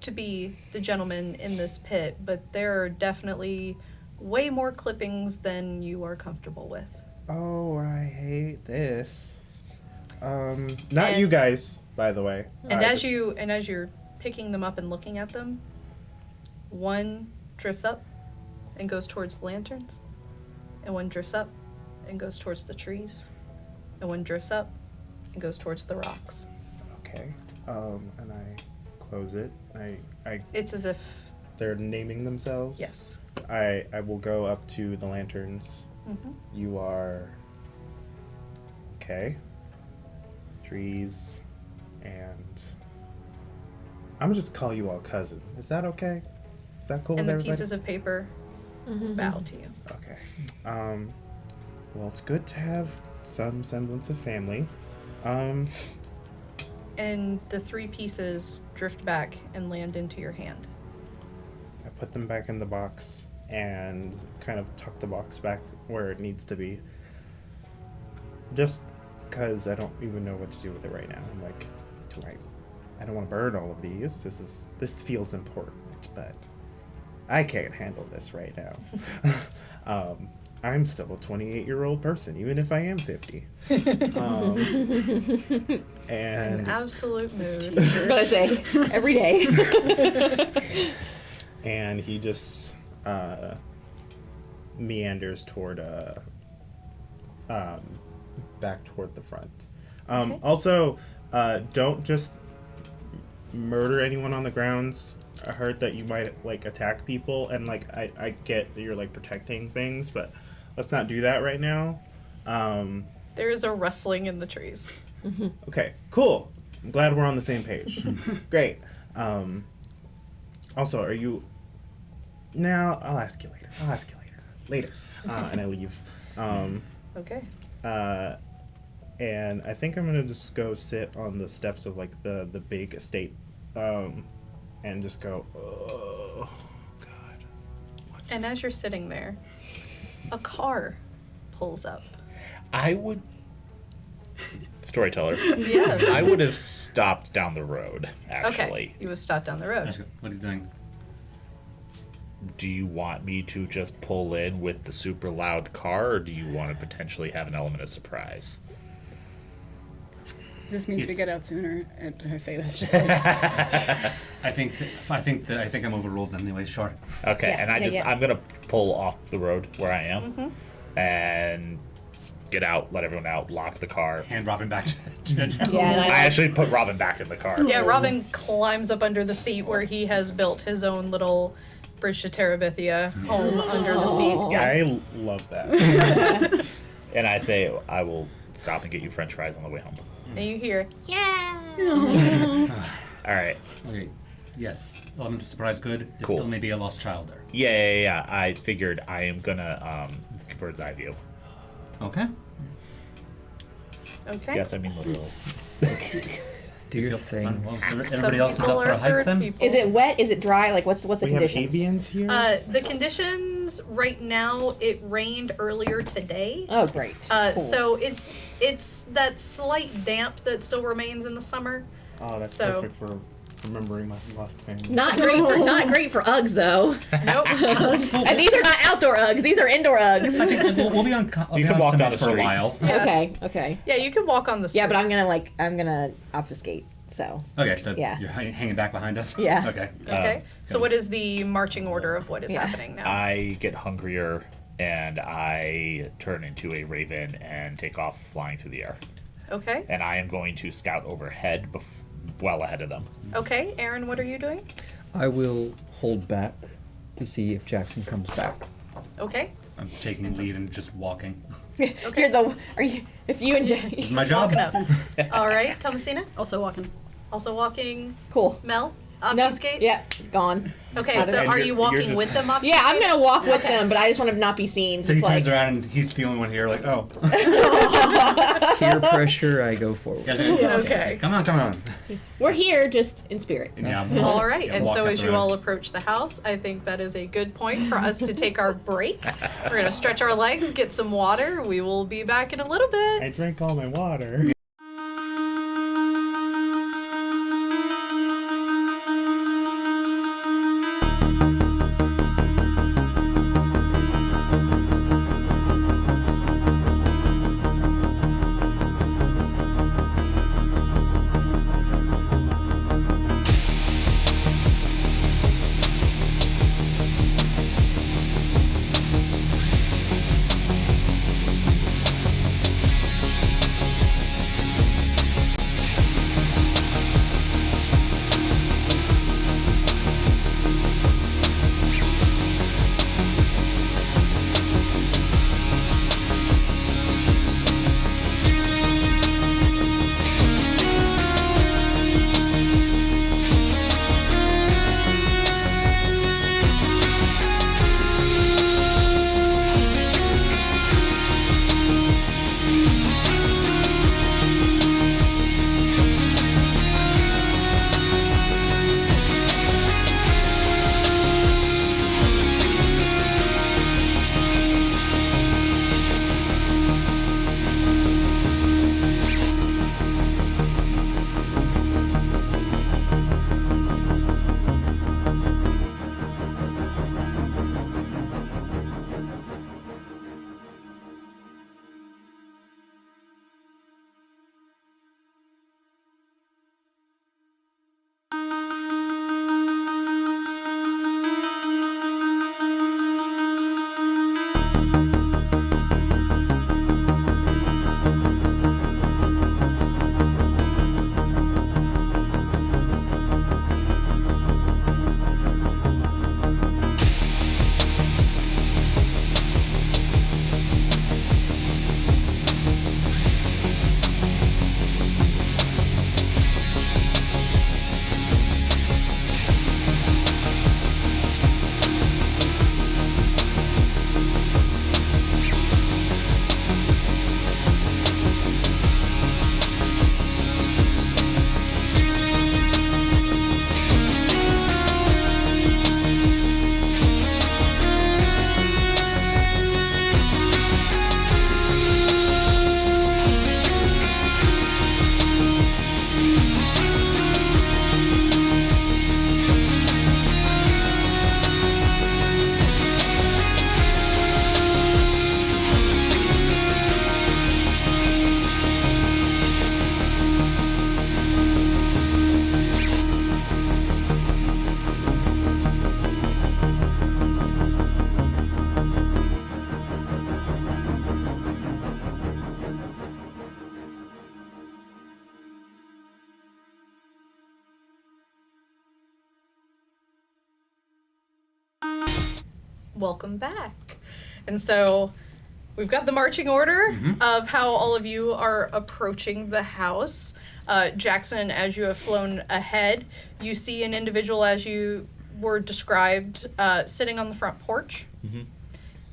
to be the gentleman in this pit, but there are definitely way more clippings than you are comfortable with. Oh, I hate this. Not you guys, by the way. And as you're picking them up and looking at them, one drifts up and goes towards the lanterns, and one drifts up and goes towards the trees, and one drifts up and goes towards the rocks. Okay. And I close it. I It's as if they're naming themselves. yes. I will go up to the lanterns. Mm-hmm. You are okay. Trees, and I'm gonna just call you all cousin. Is that okay? Is that cool And with the everybody? pieces of paper bow to you. Okay. Well, it's good to have some semblance of family. And the 3 pieces drift back and land into your hand. I put them back in the box and kind of tuck the box back where it needs to be. Just because I don't even know what to do with it right now. I'm like, I don't want to burn all of these. This feels important, but I can't handle this right now. I'm still a 28-year-old person, even if I am 50. And An absolute mood. But I say every day. and he just meanders toward back toward the front. Okay. Also, don't just murder anyone on the grounds. I heard that you might like attack people, and like I get that you're like protecting things, but let's not do that right now. There is a rustling in the trees. Okay, cool. I'm glad we're on the same page. Great. Also, are you? Now I'll ask you later. Later. And I leave. Okay. And I think I'm gonna just go sit on the steps of like the big estate, and just go, oh God. And as you're sitting there, a car pulls up. I would. Storyteller. Yes. I would have stopped down the road, actually. Okay. You would stop down the road. What are you doing? Do you want me to just pull in with the super loud car, or do you want to potentially have an element of surprise? This means we Yes. get out sooner. I say this just like, I think I'm overruled anyway. Sure. Okay, Yeah, and I'm gonna pull off the road where I am, and get out, let everyone out, lock the car. Hand Robin back to Yeah, and I actually put Robin back in the car. Yeah, Robin climbs up under the seat where he has built his own little Brujah Terabithia home under the seat. Yeah. I love that. And I say, I will stop and get you French fries on the way home. And you hear, All right. Okay. Yes. Element of surprise. Good. There Cool. still may be a lost child there. Yeah. I figured I am gonna bird's eye view. Okay. okay. Yes, I mean little. Do your Feel thing. fun. Well, Some everybody else is people up for a are hike third then. people. Is it wet? Is it dry? Like, what's the We have conditions? avians here. The conditions right now, it rained earlier today. Oh, great. Cool. So it's that slight damp that still remains in the summer. Oh, that's so- perfect for remembering my lost family. Not great for Uggs though. Nope. And these are not outdoor Uggs; these are indoor Uggs. I think we'll be on. You can walk down the for a street. while. Yeah. Okay. Yeah, you can walk on the street. Yeah, but I'm gonna obfuscate. So Okay, so Yeah. you're hanging back behind us. Yeah. Okay. Okay. So what is the marching order of what is Yeah. happening now? I get hungrier and I turn into a raven and take off flying through the air. Okay. And I am going to scout overhead, well ahead of them. Okay, Aaron, what are you doing? I will hold back to see if Jackson comes back. Okay. I'm taking lead and just walking. It's you and Jay. It's my job. Walking up. All right, Thomasina, also walking. also walking. Cool. Mel, No, obfuscate. yeah, gone. Okay, Out so of it. are And you you're walking just- with them? Obfuscate? Yeah, I'm gonna walk with Okay. them, but I just want to not be seen. So he it's like, turns around and he's the only one here. Like, oh. Peer pressure, I go forward. Guys, Okay. Come on. we're here just in spirit. Yeah. All right, Yeah, and walk so up as the you road. all approach the house, I think that is a good point for us to take our break. We're gonna stretch our legs, get some water. We will be back in a little bit. I drank all my water. Welcome back. And so we've got the marching order of how all of you are approaching the house. Jackson, as you have flown ahead, you see an individual as you were described sitting on the front porch.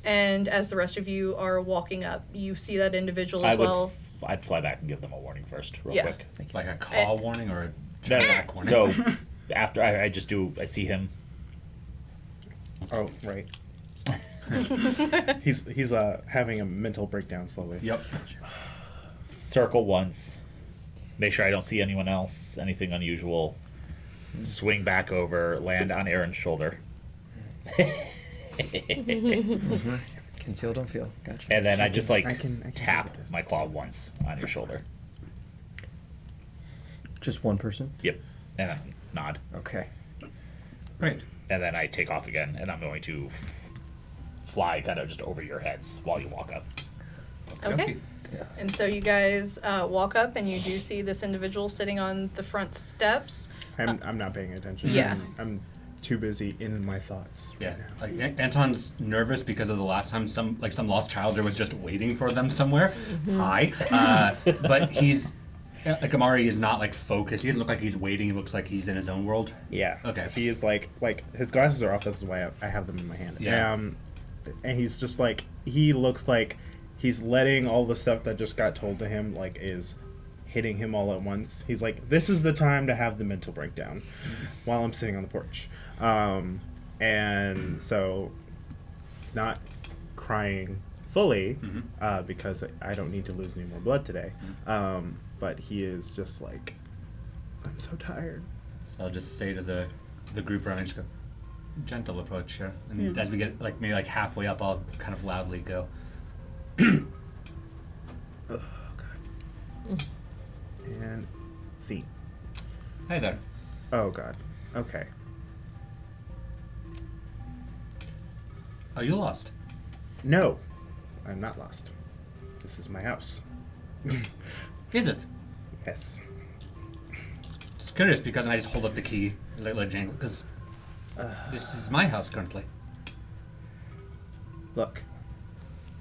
And as the rest of you are walking up, you see that individual as well. I'd fly back and give them a warning first, real Yeah. quick. Like a call warning or a No, back warning? So after I see him. Oh, right. he's having a mental breakdown slowly. Yep. Circle once. Make sure I don't see anyone else, anything unusual. Swing back over, land on Aaron's shoulder. Conceal, don't feel. Gotcha. And then I just I can tap do this. my claw once on your shoulder. Just one person? Yep. And then nod. Okay. Great. And then I take off again, and I'm going to fly kind of just over your heads while you walk up. Okay. And so you guys walk up, and you do see this individual sitting on the front steps. I'm not paying attention. Yeah. I'm too busy in my thoughts. Yeah, Right now. like Anton's nervous because of the last time some lost child there was just waiting for them somewhere. Hi, but he's like Amari is not like focused. He doesn't look like he's waiting. He looks like he's in his own world. Yeah. Okay. He is like his glasses are off. This is why I have them in my hand. Yeah. And he's just like he looks like he's letting all the stuff that just got told to him like is hitting him all at once. He's like, this is the time to have the mental breakdown while I'm sitting on the porch. And so he's not crying fully because I don't need to lose any more blood today. But he is just like, I'm so tired. So I'll just say to the group around me, just go, gentle approach here. And as we get like maybe like halfway up, I'll kind of loudly go, Oh God. And see. hey there. Oh God. Okay. Are you lost? No, I'm not lost. This is my house. Is it? Yes. Just curious because I just hold up the key, let jangle, because this is my house currently. Look,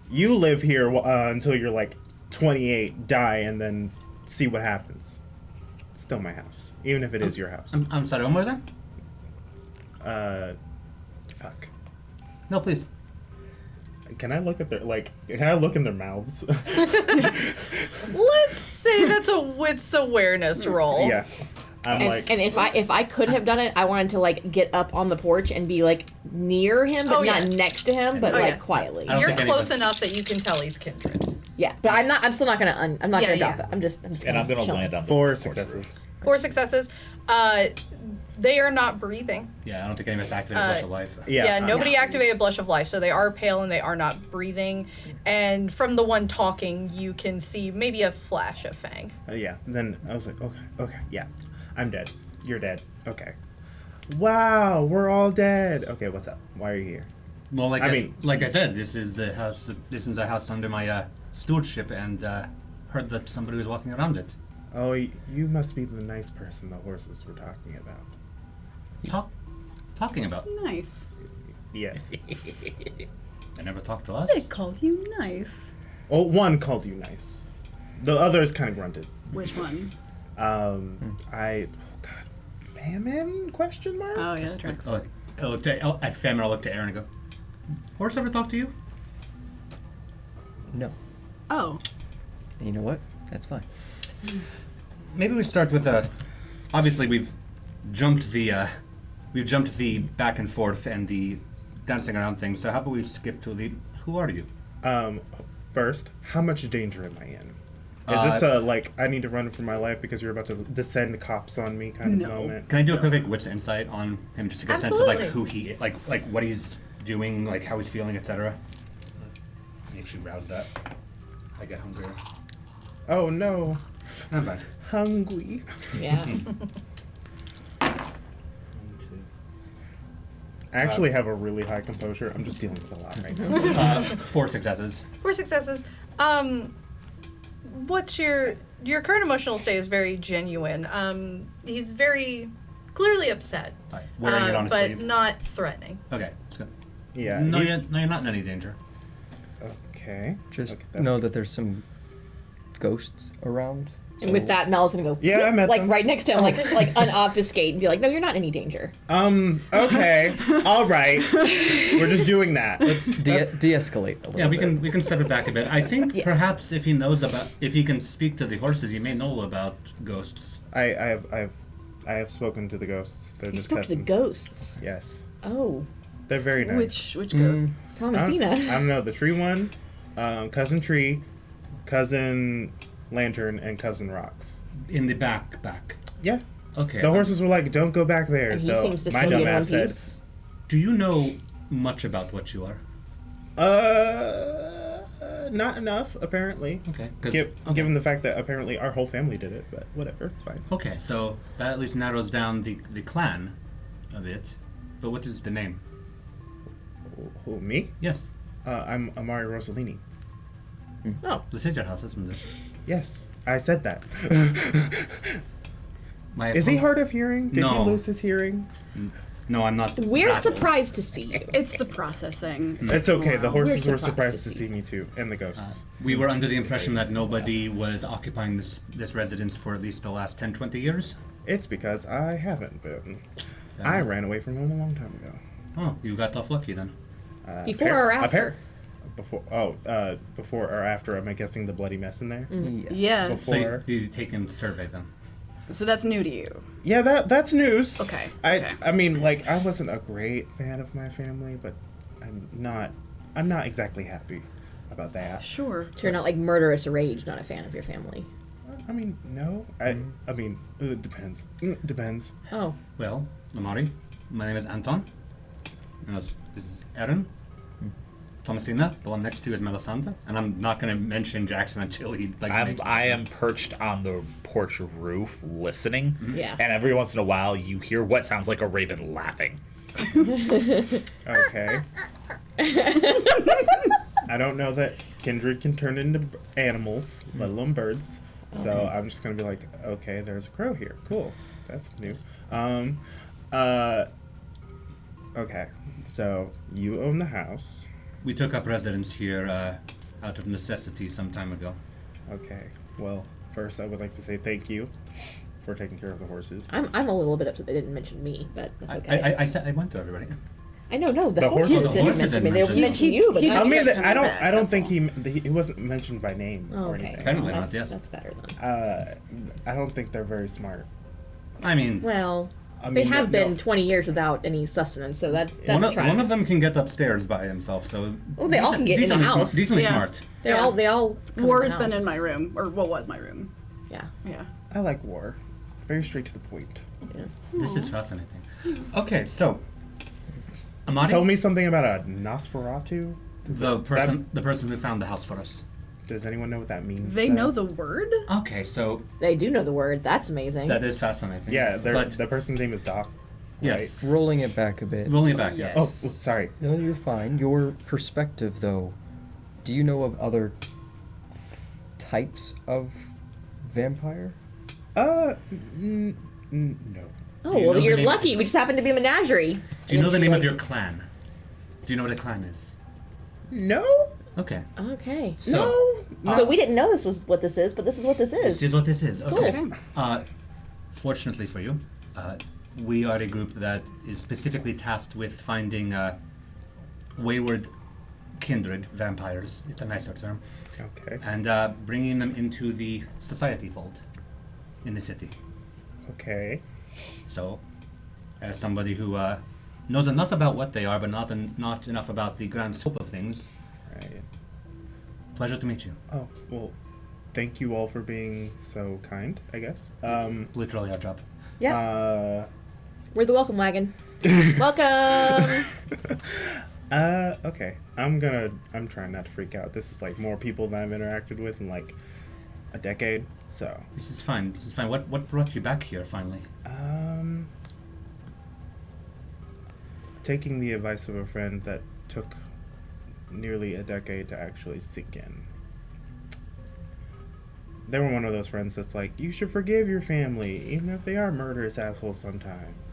you live here until you're like 28, die, and then see what happens. It's still my house, even if it is your house. I'm sorry, one more then? Fuck. No, please. Can I look at their Can I look in their mouths? Let's say that's a wits awareness roll. Yeah. I'm And, like. and if I could have done it, I wanted to like get up on the porch and be like near him, but Oh, not yeah. next to him, but Oh, like yeah. quietly. I don't You're think close anyone- enough that you can tell he's kindred. Yeah, but I'm still not gonna I'm not Yeah, gonna drop yeah. it. I'm just And kinda I'm going to chilling. land on the 4 porch successes. roof. 4 successes. They are not breathing. Yeah, I don't think any of us activated Blush of Life. Yeah. Nobody activated Blush of Life, so they are pale and they are not breathing. And from the one talking, you can see maybe a flash of Fang. Yeah. Then I was like, okay, yeah. I'm dead. You're dead. Okay. Wow, we're all dead. Okay, what's up? Why are you here? Well, like I I mean- like I said, this is the house. This is a house under my stewardship, and heard that somebody was walking around it. Oh, you must be the nice person the horses were talking about. Talking about. Nice. Yes. They never talked to us. They called you nice. Oh, one called you nice. The others kind of grunted. Which one? Oh God, Famine? Question mark? Oh yeah, that tracks. Oh, I looked at Famine. I looked at Aaron and go, "Horse ever talk to you?" No. Oh. You know what? That's fine. Maybe we start with obviously we've jumped the back and forth and the dancing around things. So how about we skip to the who are you? First, how much danger am I in? Is this like I need to run for my life because you're about to descend cops on me kind of No. moment? Can I do a quick like wits insight on him just to get a sense of like Absolutely. who he like what he's doing, like how he's feeling, etc. Let me actually rouse that. I get hungrier. Oh no, I'm fine. hungry. Yeah. I actually have a really high composure. I'm just dealing with a lot right now. 4 successes. 4 successes. What's your current emotional state is very genuine. He's very clearly upset, Right. Wearing it on his but sleeve. not threatening. Okay, that's good. Yeah. No, he's- you're not in any danger. Okay. Just Okay, that's know good. that there's some ghosts around. And with that, Mel's gonna go. Yeah, I met like them. right next to him, like unobfuscate, and be like, "No, you're not in any danger." Okay. All right. We're just doing that. Let's De-escalate a little Yeah, we bit. can step it back a bit. I think Yes. perhaps if he can speak to the horses, he may know about ghosts. I have spoken to the ghosts. They're You just spoke to the peasants. ghosts. Yes. Oh, They're very nice. Which ghosts? I Thomasina. don't know. The tree one, cousin tree, cousin lantern, and cousin rocks. In the back. Yeah. Okay. The horses were like, "Don't go back there." And he so seems to my still be in one dumbass said, piece. Do you know much about what you are? Not enough apparently. Okay. Given the fact that apparently our whole family did it, but whatever, it's fine. Okay, so that at least narrows down the clan a bit. But what is the name? Who, me? Yes. I'm Amari Rossellini. Oh, This is your house, isn't it? Yes, I said that. My Is he apo- hard of hearing? Did he No. lose his hearing? No, I'm not. we're that old. surprised to see you. It's the processing. It's okay. The Wow. horses We're were surprised surprised to to see see me too, and the ghosts. We were under the impression that nobody was occupying this residence for at least the last 10, 20 years. It's because I haven't been. I ran away from home a long time ago. Oh, you got off lucky then. Before or after? Before or after? Am I guessing the bloody mess in there? Yeah. Yeah. So Before. you've taken survey then. So that's new to you. Yeah, that's news. Okay, I okay. I mean, like, I wasn't a great fan of my family, but I'm not exactly happy about that. Sure. So you're not like murderous rage, not a fan of your family. I mean, no. I mean, it depends. Depends. Oh, Well, Amari, my name is Anton. And this is Erin. Thomasina, the one next to you is Melisende. And I'm not going to mention Jackson until he makes I am perched on the porch roof listening. yeah. And every once in a while, you hear what sounds like a raven laughing. Okay. I don't know that kindred can turn into animals, let alone birds. So I'm just gonna be like, okay, there's a crow here. Cool. That's new. Okay. So you own the house. We took up residence here out of necessity some time ago. Okay. Well, first I would like to say thank you for taking care of the horses. I'm a little bit upset they didn't mention me, but that's okay. I said I went to everybody. I know, no, the The horses horses- didn't horses mention me. didn't They mention mentioned you. you, but He not just I mean, kept I coming don't. back, I don't that's think he wasn't mentioned by name Oh, or okay. anything. Apparently Well, not, yes. that's better then. I don't think they're very smart. I mean, Well, I they mean, have no- been 20 years without any sustenance, so that one of tracks. them can get upstairs by himself, so... Well, they all can get in the decently house. Decently Yeah. smart. They Yeah. all. come in War's the been house. in my room, or what was my room. Yeah. Yeah. I like war. Very straight to the point. This is fascinating. Okay, so... Amari, Tell me something about a Nosferatu. the person who found the house for us. Does anyone know what that means? They then? know the word? Okay, so They do know the word. That's amazing. that is fascinating. Yeah, but the person's name is Doc. yes, Rolling it back a bit. rolling it back. Yes. Oh, sorry. No, you're fine. Your perspective, though. Do you know of other types of vampire? No. Oh, Do you well, know the you're name- lucky. We just happen to be a menagerie. Do you know the And name she, of your clan? Do you know what a clan is? No. Okay. Okay. So, So we didn't know this was what this is, but this is what this is. this is what this is. Okay. Cool. Fortunately for you, we are a group that is specifically tasked with finding wayward kindred vampires. It's a nicer term. Okay. And bringing them into the society fold in the city. Okay. So, as somebody who knows enough about what they are, but not enough about the grand scope of things, Right. pleasure to meet you. Oh well. Thank you all for being so kind. I guess. Literally our job. Yeah. We're the welcome wagon. Welcome. Okay. I'm trying not to freak out. This is like more people that I've interacted with in like a decade. So. This is fine. This is fine. What brought you back here finally? Taking the advice of a friend that took nearly a decade to actually sink in. they were one of those friends that's like, you should forgive your family, even if they are murderous assholes sometimes.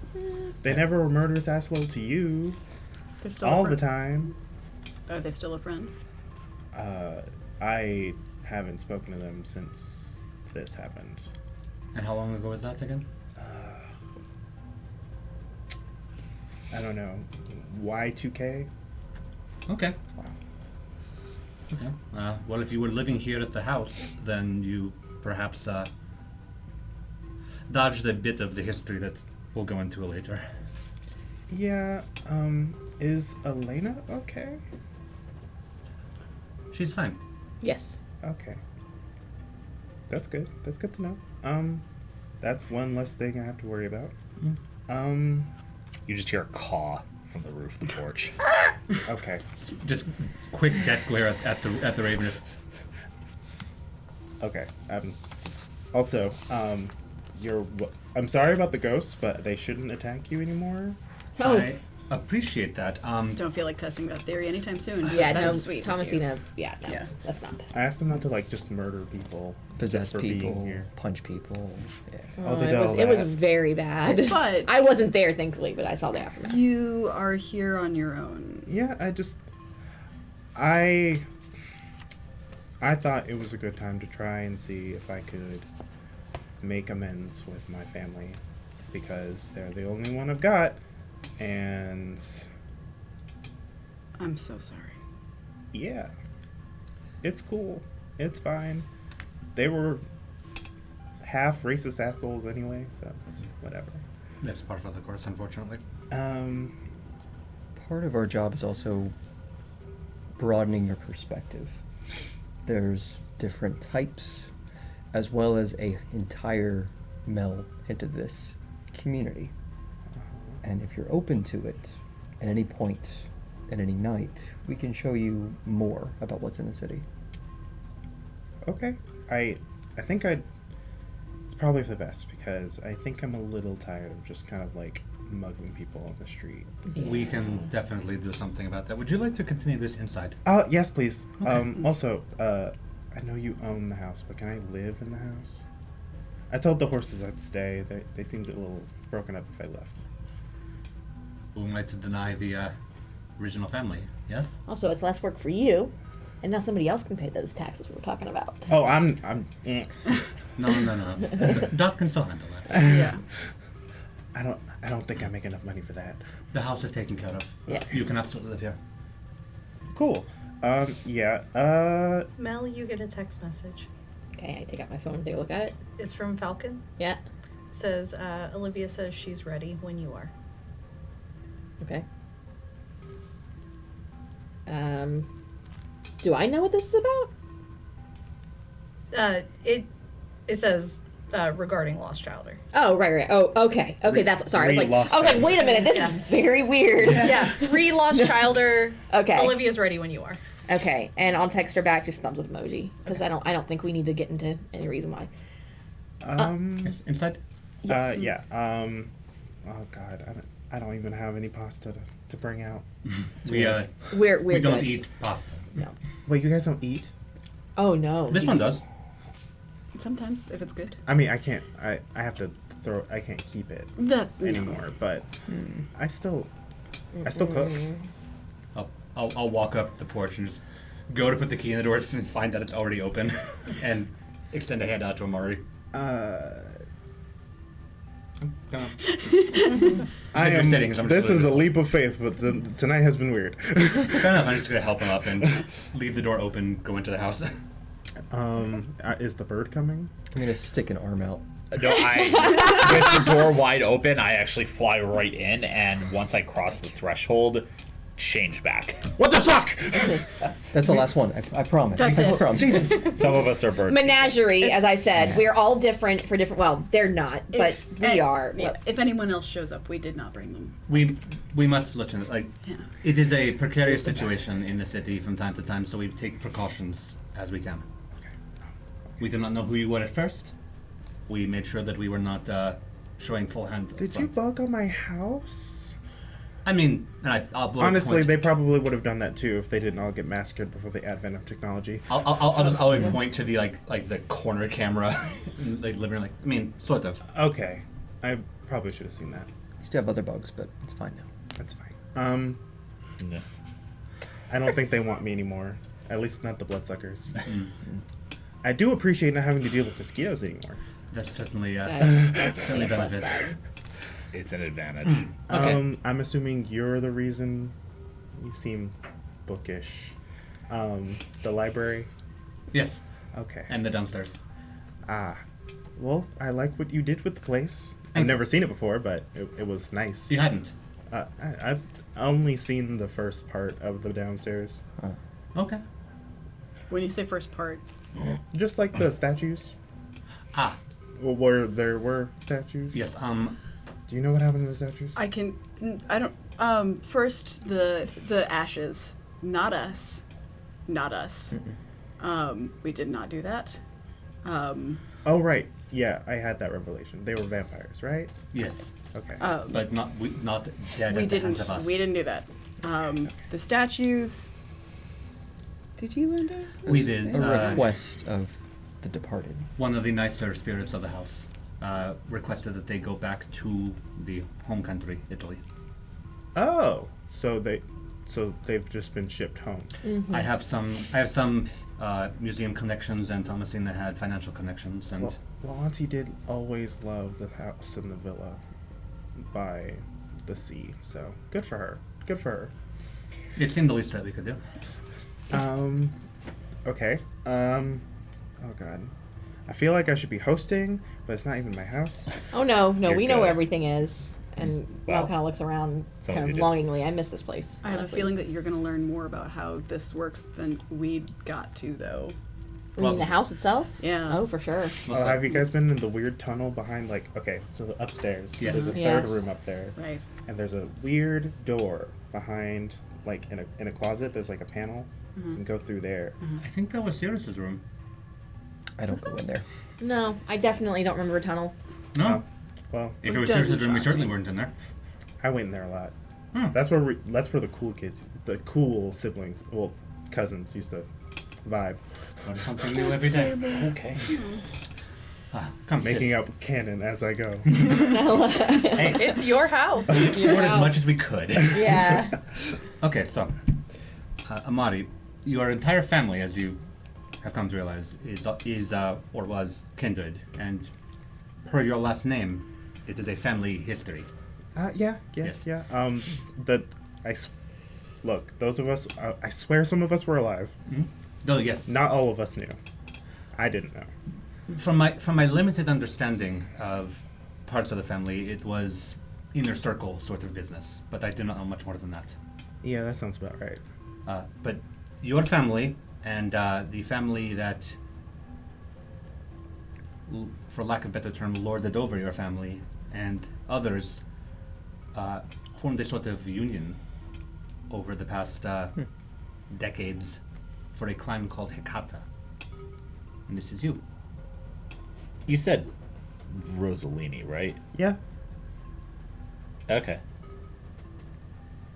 They never were murderous asshole to you They're still all a the friend. time. Are they still a friend? I haven't spoken to them since this happened. And how long ago was that again? I don't know. Y2K? Okay. Okay. Well, if you were living here at the house, then you perhaps dodged a bit of the history that we'll go into later. Yeah, is Elena okay? She's fine. Yes. Okay. That's good. That's good to know. That's one less thing I have to worry about. You just hear a caw from the roof of the porch. Okay. Just quick death glare at the raven. Okay. Also, I'm sorry about the ghosts, but they shouldn't attack you anymore. Oh. I appreciate that. Don't feel like testing that theory anytime soon. Yeah, That no, is sweet. of you. Thomasina. Yeah, no, Yeah. that's not. I asked them not to like just murder people, Possess just for being people, here. punch people. Yeah. Oh, they it did was all it was that. very bad. But- I wasn't there, thankfully, but I saw the aftermath. You are here on your own. Yeah, I thought it was a good time to try and see if I could make amends with my family, because they're the only one I've got, and I'm so sorry. yeah, it's cool, it's fine. They were half racist assholes anyway, so it's whatever. That's part of the course, unfortunately. Part of our job is also broadening your perspective. There's different types, as well as a entire meld into this community. And if you're open to it, at any point, at any night, we can show you more about what's in the city. Okay, I think it's probably for the best, because I think I'm a little tired of just kind of like mugging people on the street. We can definitely do something about that. Would you like to continue this inside? Yes, please. Okay. Also, I know you own the house, but can I live in the house? I told the horses I'd stay. They seemed a little broken up if I left. Who am I to deny the original family? Yes? Also, it's less work for you, and now somebody else can pay those taxes we were talking about. Oh, I'm. No. Dot can still handle that. Yeah. I don't think I make enough money for that. The house is taken care of. Yes. You can absolutely live here. Cool. Yeah. Mel, you get a text message. Okay, I take out my phone and take a look at it. It's from Falcon. Yeah. It says, Olivia says she's ready when you are. Okay. Do I know what this is about? It says regarding Lost Childer. Oh, right. Oh, okay. Okay, that's sorry. I was like, wait a minute, this is very weird. Yeah, Lost Childer. Okay. Olivia's ready when you are. Okay, and I'll text her back just thumbs up emoji because I don't think we need to get into any reason why. Yes, inside? Yes. Yeah. Oh God, I don't even have any pasta to bring out. We're we don't good. eat pasta. No. Wait, you guys don't eat? Oh no. This one does. Sometimes, if it's good. I mean, I can't. I have to throw. I can't keep it That's anymore. But I still cook. I'll walk up the porch and just go to put the key in the door and find that it's already open, and extend a hand out to Amari. I am. Sitting, so I'm just This is a leaving. leap of faith, but tonight has been weird. Fair enough. I'm just gonna help him up and leave the door open, go into the house. Is the bird coming? I'm gonna stick an arm out. No, with the door wide open, I actually fly right in, and once I cross the threshold, change back. What the fuck? That's the last one. I promise. That's I it. promise. Jesus. Some of us are birds. Menagerie, as I said, we're all different for different. Well, they're not, but we are. Yeah, if anyone else shows up, we did not bring them. We must let you know, Yeah. it is a precarious situation in the city from time to time, so we take precautions as we can. We did not know who you were at first. We made sure that we were not showing full hand. Did you bug on my house? I mean, and I'll blow Honestly, a point. they probably would have done that too if they didn't all get massacred before the advent of technology. I'll just point to the like the corner camera, in the living room. Like, I mean, sort of. Okay, I probably should have seen that. You still have other bugs, but it's fine now. That's fine. No. I don't think they want me anymore. At least not the bloodsuckers. I do appreciate not having to deal with mosquitoes anymore. That's certainly That's certainly the plus benefit. side. It's an advantage. Okay. I'm assuming you're the reason. You seem bookish. The library. Yes, Okay. and the downstairs. Well, I like what you did with the place. I've Thank never seen it before, but it was nice. You hadn't. I've only seen the first part of the downstairs. Okay. When you say first part, Just like the statues. Ah, Well, where there were statues. yes. Do you know what happened to the statues? I don't. First the ashes, not us, not us. We did not do that. Oh, right. Yeah, I had that revelation. They were vampires, right? Yes, Okay. but not dead We at the hands of us. We didn't do that. The statues. Did you enter? We did. A request of the departed. One of the nicer spirits of the house requested that they go back to the home country, Italy. Oh, so they've just been shipped home. I have some museum connections, and Thomasina had financial connections, and Well, Auntie did always love the house and the villa by the sea, so good for her. Good for her. it seemed the least that we could do. Okay. Oh God. I feel like I should be hosting, but it's not even my house. Oh no, You're we know good. where everything is. And Mel Well, kind of looks around, so kind you of do. longingly. I miss this place. I have a honestly. feeling that you're going to learn more about how this works than we got to, though. You mean the house itself? Yeah. Oh, for sure. Oh, have you guys been in the weird tunnel behind, so upstairs? Yes. There's a Yes. third room up there, Right. and there's a weird door behind, in a closet. There's like a panel. You can go through there. I think that was Sirius's room. I don't go in there. No, I definitely don't remember a tunnel. No, Oh, well, if it was Doesn't Sirius's room, we shock certainly me. weren't in there. I went in there a lot. Hmm. That's where the cool kids, the cool siblings, cousins used to vibe. Learn something new every day. Okay. Come, Making sit. up canon as I go. Hey, It's your house. we explored as much as we could. Yeah. Okay, so Amari, your entire family, as you have come to realize, is or was kindred, and per your last name, it is a family history. Yes. Look, those of us, I swear some of us were alive. Though yes, Not all of us knew. I didn't know. from my limited understanding of parts of the family, it was inner circle sort of business, but I do not know much more than that. Yeah, that sounds about right. But your family and the family that, for lack of a better term, lorded over your family and others, formed a sort of union over the past decades for a clan called Hecata. And this is you. You said Rosalini, right? Yeah. Okay.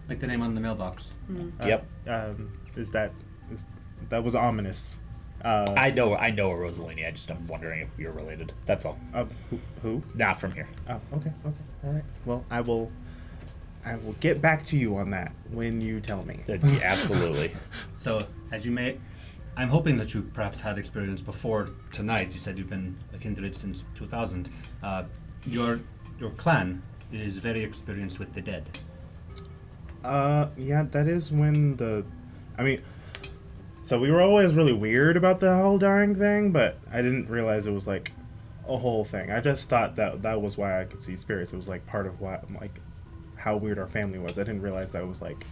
Like the name on the mailbox. Yep. That was ominous. I know a Rosalini. I'm wondering if you're related. That's all. Who? Not from here. Oh, okay, all right. Well, I will get back to you on that when you tell me. Yeah, absolutely. So, as you may, I'm hoping that you perhaps had experience before tonight. You said you've been a kindred since 2000. Your clan is very experienced with the dead. Yeah, that is when so we were always really weird about the whole dying thing, but I didn't realize it was like a whole thing. I just thought that was why I could see spirits. It was like part of why, like, how weird our family was. I didn't realize that was like,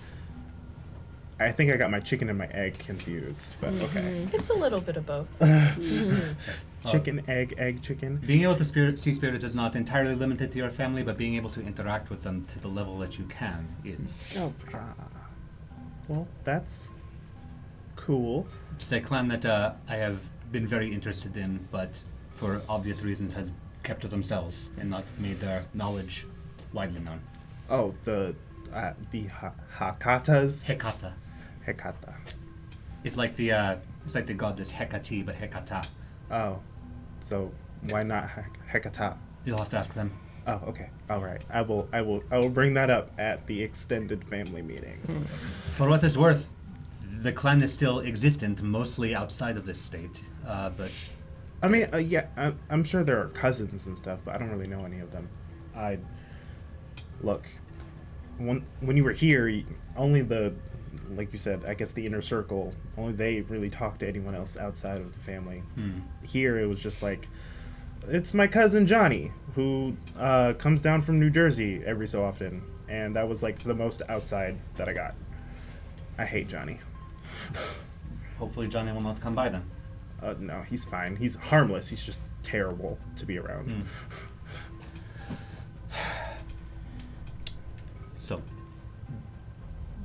I think I got my chicken and my egg confused, but okay. It's a little bit of both. Chicken, egg, chicken. Being able to see spirits is not entirely limited to your family, but being able to interact with them to the level that you can is. Oh, for sure. Well, that's cool. It's a clan that I have been very interested in, but for obvious reasons has kept to themselves and not made their knowledge widely known. Oh, the The Hekatas. Hecata. Hecata. It's like the goddess Hecate, but Hecata. Oh, so why not Hecata? You'll have to ask them. Oh, okay. All right. I will bring that up at the extended family meeting. For what it's worth, the clan is still existent, mostly outside of this state. But I mean, yeah, I'm sure there are cousins and stuff, but I don't really know any of them. Look, when you were here, only like you said, I guess the inner circle, only they really talked to anyone else outside of the family. Here, it was just like, it's my cousin Johnny, who comes down from New Jersey every so often, and that was like the most outside that I got. I hate Johnny. hopefully Johnny will not come by then. No, he's fine. He's harmless. He's just terrible to be around. So,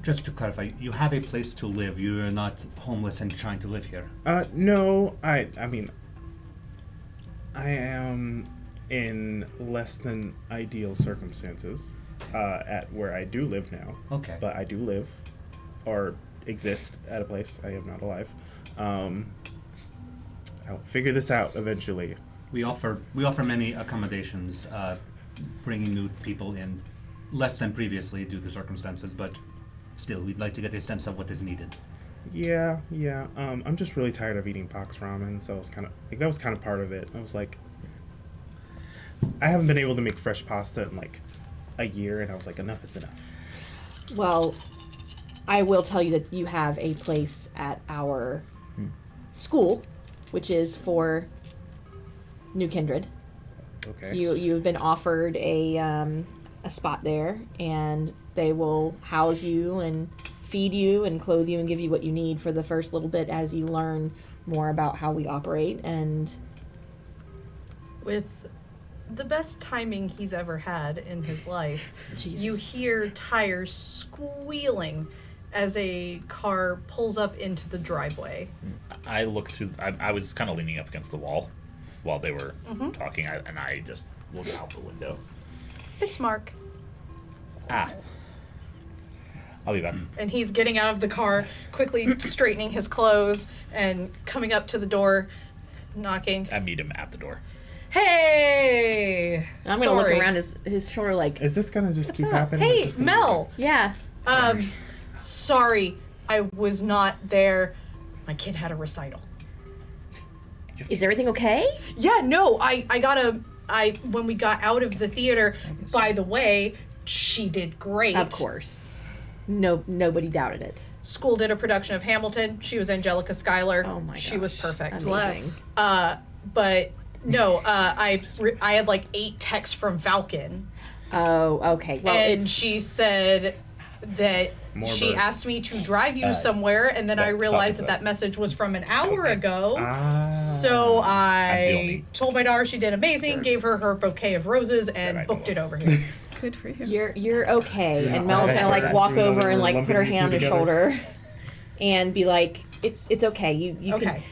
just to clarify, you have a place to live. You are not homeless and trying to live here. No, I mean, I am in less than ideal circumstances at where I do live now. Okay. But I do live, or exist at a place. I am not alive. I'll figure this out eventually. We offer many accommodations, bringing new people in, less than previously due to circumstances, but still, we'd like to get a sense of what is needed. Yeah. I'm just really tired of eating box ramen, so that was kind of part of it. I was like, I haven't been able to make fresh pasta in like a year, and I was like, enough is enough. Well, I will tell you that you have a place at our school, which is for New Kindred. Okay. You've been offered a spot there, and they will house you and feed you and clothe you and give you what you need for the first little bit as you learn more about how we operate. And with the best timing he's ever had in his life, Jesus. you hear tires squealing as a car pulls up into the driveway. I look through. I was kind of leaning up against the wall while they were talking, and I just looked out the window. It's Mark. I'll be back. And he's getting out of the car, quickly straightening his clothes and coming up to the door, knocking. I meet him at the door. Hey! I'm gonna look around his shoulder like, Is this gonna just keep up? happening? Hey, It's just gonna be Mel! yeah. Sorry, I was not there. My kid had a recital. Is everything okay? Yeah, no, when we got out of the theater, by the way, she did great. Of course. No, nobody dodoubted it. School did a production of Hamilton. She was Angelica Schuyler. Oh my She was perfect. Amazing. But no, I had like 8 texts from Falcon. Oh, okay. Well, And she said that More she birds. asked me to drive you somewhere, and then I realized that message was from an hour ago. So I told my daughter she did amazing, gave her bouquet of roses, and booked it over here. Good for you. You're okay. And Mel's okay, gonna sorry. like walk Even though over they and were like put her lumping you hand on two his together. shoulder and be like, it's okay. You Okay. can,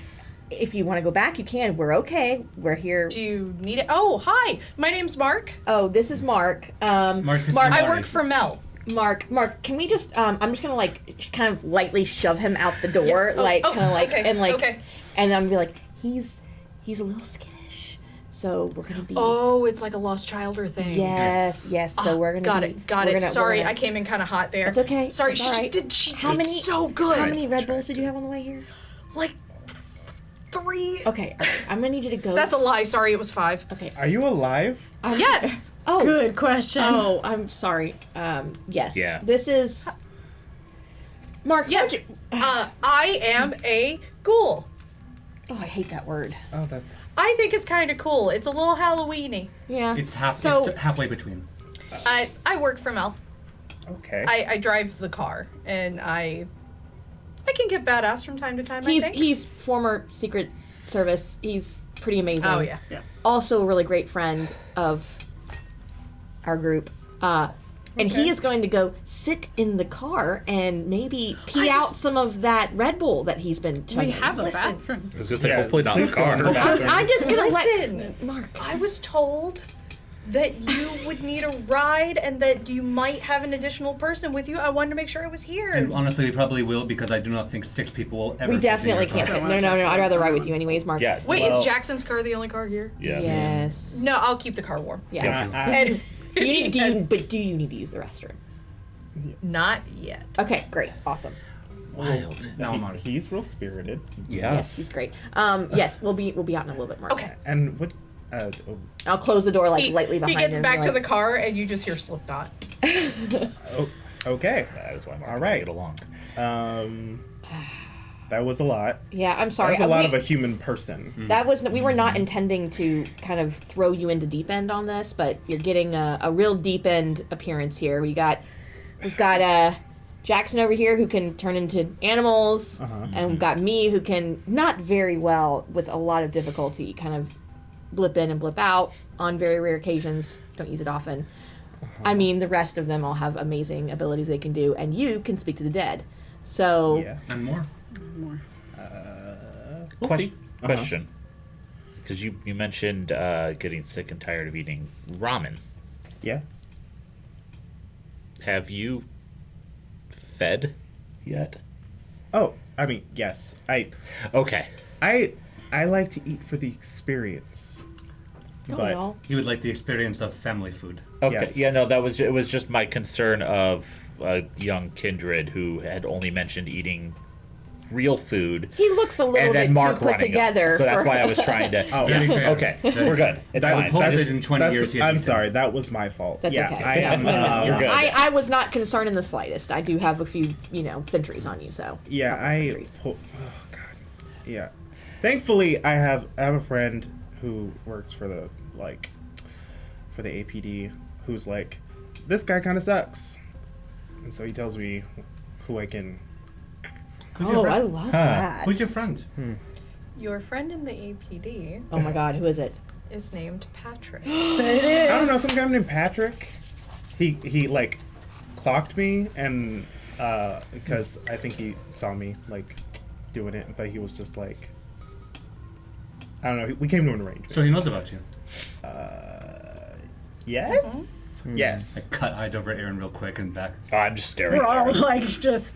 if you want to go back, you can. We're okay. We're here. Do you need it? Oh, hi. My name's Mark. Oh, this is Mark. Mark, this is I Amari. work for Mel. Mark, can we just? I'm just gonna like kind of lightly shove him out the door, like kind of like okay, and like, okay. and I'm gonna be like, he's a little skittish, so we're gonna be. Oh, it's like a lost childer thing. Yes. So we're gonna Got be, it. we're gonna- Sorry, we're gonna- I came in kind of hot there. It's okay. Sorry, It's she all just right. did. She How did many? so good. How many Red Bulls did you have on the way here? Like 3. Okay, all right. I'm gonna need you to go. That's a lie. Sorry, it was 5. Okay. Are you alive? Yes. Oh, Good question. Oh, I'm sorry. Yes. Yeah. This is. Mark. Yes. how'd you- I am a ghoul. Oh, I hate that word. Oh, that's. I think it's kind of cool. It's a little Halloweeny. Yeah. It's So- halfway between. I work for Mel. Okay. I drive the car, and I can get badass from time to time. I think. He's former Secret Service. He's pretty amazing. Oh yeah. Also a really great friend of our group. And he is going to go sit in the car and maybe pee out some of that Red Bull that he's been chugging. We have a Listen. bathroom. I was gonna say, Yeah, hopefully not in the car. I'm just gonna Listen, let Mark. I was told that you would need a ride and that you might have an additional person with you. I wanted to make sure I was here. And honestly, we probably will because I do not think 6 people will ever. We fit in definitely your car. can't. Don't No, wanna no, test no. that I'd rather ride out. with you anyways, Mark. Yeah. Wait, well, is Jackson's car the only car here? Yes. Yes. No, I'll keep the car warm. Yeah. And Do you need to use the restroom? not yet. Okay, great, awesome. Wild. Now I'm on. He's real spirited. Yes, he's great. Yes, we'll be out in a little bit more. Okay. And what? I'll close the door like He, lightly behind he gets him, back to like- the car and you just hear Slipknot. Okay. That is why Mark All right. get along. That was a lot. Yeah, I'm sorry. That's a lot we- of a human person. we were not intending to kind of throw you into deep end on this, but you're getting a real deep end appearance here. We've got Jackson over here who can turn into animals, and we've got me who can not very well with a lot of difficulty kind of blip in and blip out on very rare occasions. Don't use it often. I mean, the rest of them all have amazing abilities they can do, and you can speak to the dead. So Yeah. And more. More. We'll see. Question. Because you mentioned getting sick and tired of eating ramen. Yeah. Have you fed yet? Oh, I mean, yes. Okay. I like to eat for the experience. don't But we all? You would like the experience of family food. Okay. Yes. Yeah, no, it was just my concern of a young kindred who had only mentioned eating real food. He looks a little And then bit Mark too put running together. So that's for- why I was trying to. Oh, Very fair. Okay, we're good. It's I would fine. hope That that is- in 20 years he had I'm eaten. sorry. That was my fault. That's yeah, okay. I Yeah. am. You're good. I was not concerned in the slightest. I do have a few, centuries on you, so. Yeah, couple I. centuries. Oh God. Yeah. Thankfully, I have a friend who works for the APD who's like, this guy kind of sucks, and so he tells me who I can. Who's your Oh, I friend? love that. Who's your friend? Your friend in the APD Oh my God, who is it? is named Patrick. I don't know, some guy named Patrick. He like clocked me and because I think he saw me like doing it, but he was just like, I don't know. We came to an arrangement. So he knows about you. Yes. Yes. I cut eyes over Aaron real quick and back. Oh, I'm just staring. We're at all her. like just.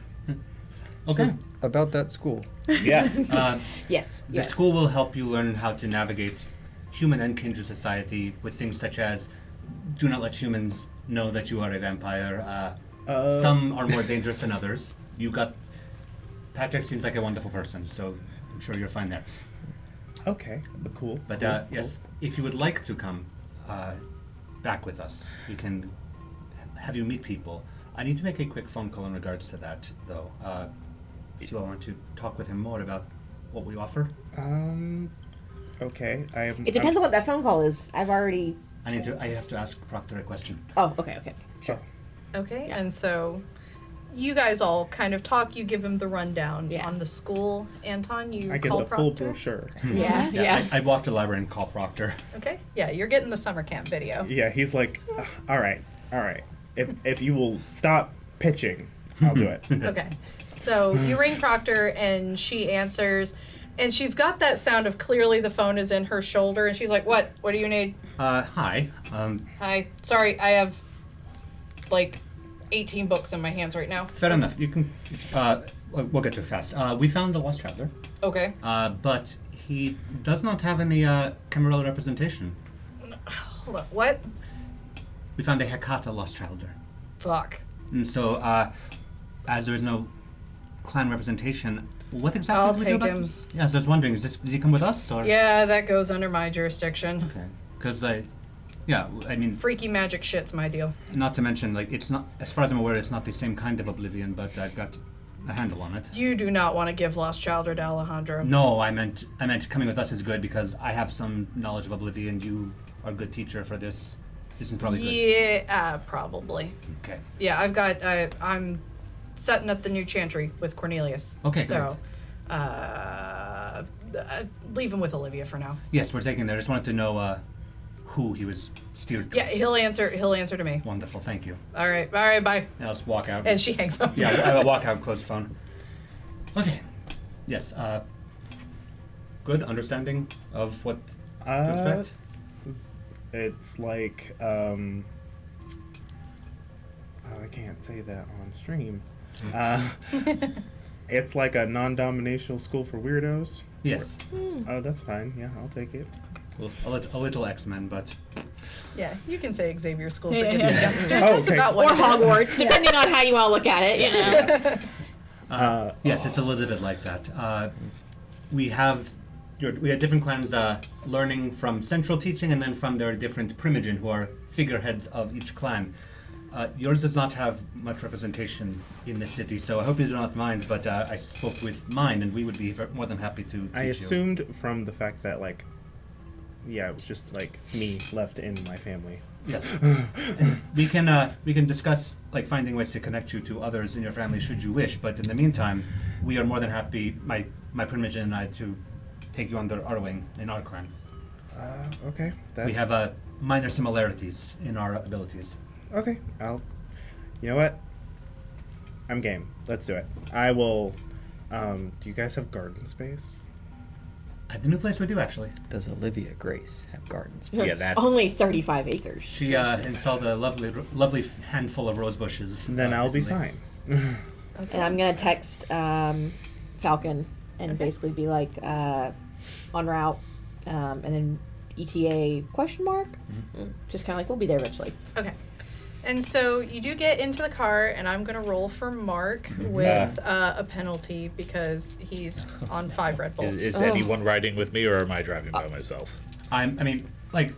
Okay. About that school. Yeah. Yes. The yes. school will help you learn how to navigate human and kindred society with things such as do not let humans know that you are a vampire. Some are more dangerous than others. Patrick seems like a wonderful person, so I'm sure you're fine there. Okay. Cool. But cool, yes, if you would like to come back with us, we can have you meet people. I need to make a quick phone call in regards to that, though. If you all want to talk with him more about what we offer, cool. Okay. It depends on what that phone call is. I have to ask Proctor a question. Oh, okay. Sure. Okay, Yeah. and so you guys all kind of talk. You give him the rundown Yeah. on the school. Anton, you I get call the full Proctor. brochure. Yeah. I walk to the library and call Proctor. Okay, yeah, you're getting the summer camp video. Yeah. He's like, all right. If you will stop pitching, I'll do it. Okay, so you ring Proctor and she answers, and she's got that sound of clearly the phone is in her shoulder, and she's like, "What? What do you need?" Hi. Hi, sorry, I have like 18 books in my hands right now. Fair enough. You can. We'll get to it fast. We found the Lost Traveler, Okay. but he does not have any Camarilla representation. Hold on. What? We found a Hecata Lost Traveler. Fuck. And so, as there is no clan representation, what exactly I'll do we do take about him. this? Yeah, so I was wondering, does he come with us, or? Yeah, that goes under my jurisdiction. Okay. Because I mean, Freaky magic shit's my deal. not to mention, like, it's not, as far as I'm aware, it's not the same kind of oblivion, but I've got a handle on it. You do not want to give Lost Childer to Alejandro. No, I meant coming with us is good because I have some knowledge of oblivion. You are a good teacher for this. This is probably good. Yeah, probably. Okay. Yeah, I'm setting up the new chantry with Cornelius. Okay, So, leave him with Olivia for now. Yes, we're taking there. I just wanted to know who he was steered Yeah, towards. he'll answer to me. Wonderful, thank you. All right, bye. Now let's walk out. And she hangs up. Yeah, I will walk out, close the phone. Okay. Yes, good understanding of what to expect? It's like, I can't say that on stream. It's like a non-dominational school for weirdos. Yes. Oh, that's fine. Yeah, I'll take it. Well, a little X-Men, but Yeah, you can say Xavier School for Yeah, Gifted yeah. Youngsters. Oh, That's okay. about Or what it is. Hogwarts, depending on how you want to look at it, you know. yes, it's a little bit like that. We have different clans learning from central teaching, and then from their different primogen, who are figureheads of each clan. Yours does not have much representation in the city, so I hope you do not mind, but I spoke with mine, and we would be more than happy to teach I you. assumed from the fact that, like, yeah, it was just, like, me left in my family. Yes. And we can discuss, like, finding ways to connect you to others in your family should you wish, but in the meantime, we are more than happy, my primogen and I, to take you under our wing in our clan. Okay. We have minor similarities in our abilities. Okay, you know what? I'm game. Let's do it. I will, do you guys have garden space? At the new place we do, actually. Does Olivia Grace have garden space? Yeah, that's Only 35 acres. She installed a lovely handful of rose bushes. Then I'll be recently. fine. And I'm going to text Falcon and basically be like, en route, and then ETA question mark? Just kind of like, we'll be there eventually. Okay. And so you do get into the car, and I'm going to roll for Mark with a penalty because he's on 5 Red Bulls. Is anyone riding with me, or am I driving by myself? I mean, like,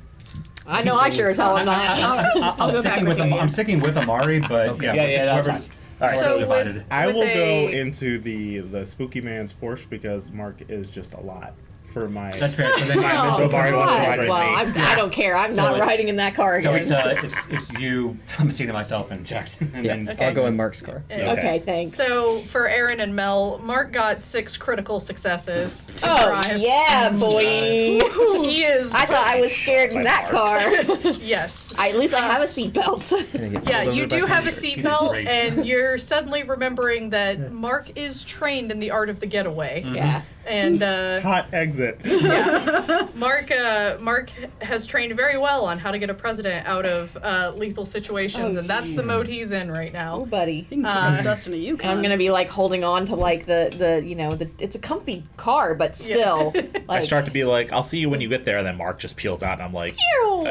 I know I sure as hell am not. I'll go back with you. I'm sticking with Amari, but yeah, that's whoever's- fine. All right, So divided. I With will a- go into the spooky man's Porsche because Mark is just a lot for my. That's fair. So then So Amari wants to ride with well, me. I don't care. I'm So not it's- riding in that car So again. it's you, Thomasina, myself, and Jackson, and Yeah, then Okay. I'll go in Mark's car. Okay, thanks. So for Aaron and Mel, Mark got 6 critical successes to oh, drive. yeah, boy. He is. I thought I was scared in that car. Yes. At least I have a seatbelt. Can I get Yeah, pulled you over by do have a Kindred? seatbelt, Great. and you're suddenly remembering that Mark is trained in the art of the getaway. Yeah. And Hot exit. Mark has trained very well on how to get a president out of lethal situations, Oh, and that's the jeez. mode he's in right Oh, now. buddy. You can kick the dust in a Yukon. And I'm gonna be like holding on to like the it's a comfy car, but still. I Like, start to be like, I'll see you when you get there, and then Mark just peels out, and I'm like,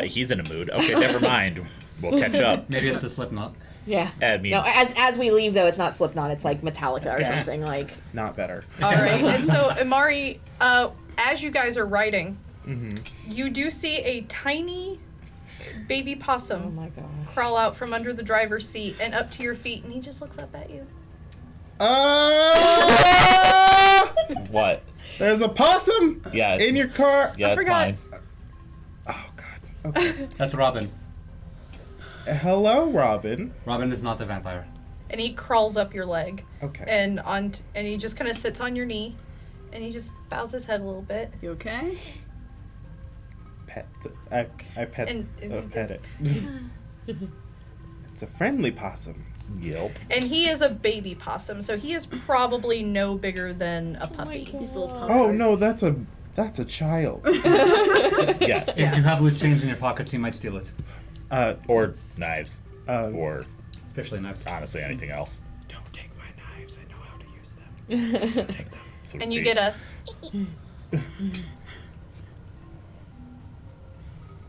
he's in a mood. Okay, never mind. We'll catch up. maybe it's the Slipknot. yeah. I mean, No, as we leave though, it's not Slipknot. It's like Metallica or Okay. something like. Not better. All right, and so Amari, as you guys are riding, you do see a tiny baby Oh possum my god. crawl out from under the driver's seat and up to your feet, and he just looks up at you. what? There's a possum Yeah. in your car. Yeah, it's forgot. fine. Oh God. Okay. That's Robin. Hello, Robin. Robin is not the vampire. And he crawls up your leg, Okay. and he just kind of sits on your knee, and he just bows his head a little bit. You okay? Pet. I pet. And pet it. It's a friendly possum. Yelp. And he is a baby possum, so he is probably no bigger than a puppy. He's a little pup. Oh no, that's a child. Yes. If you have loose change in your pockets, he might steal it. Or knives. Um, Or Especially knives. honestly, anything else. Don't take my knives. I know how to use them. Take them. So to And you speak. get a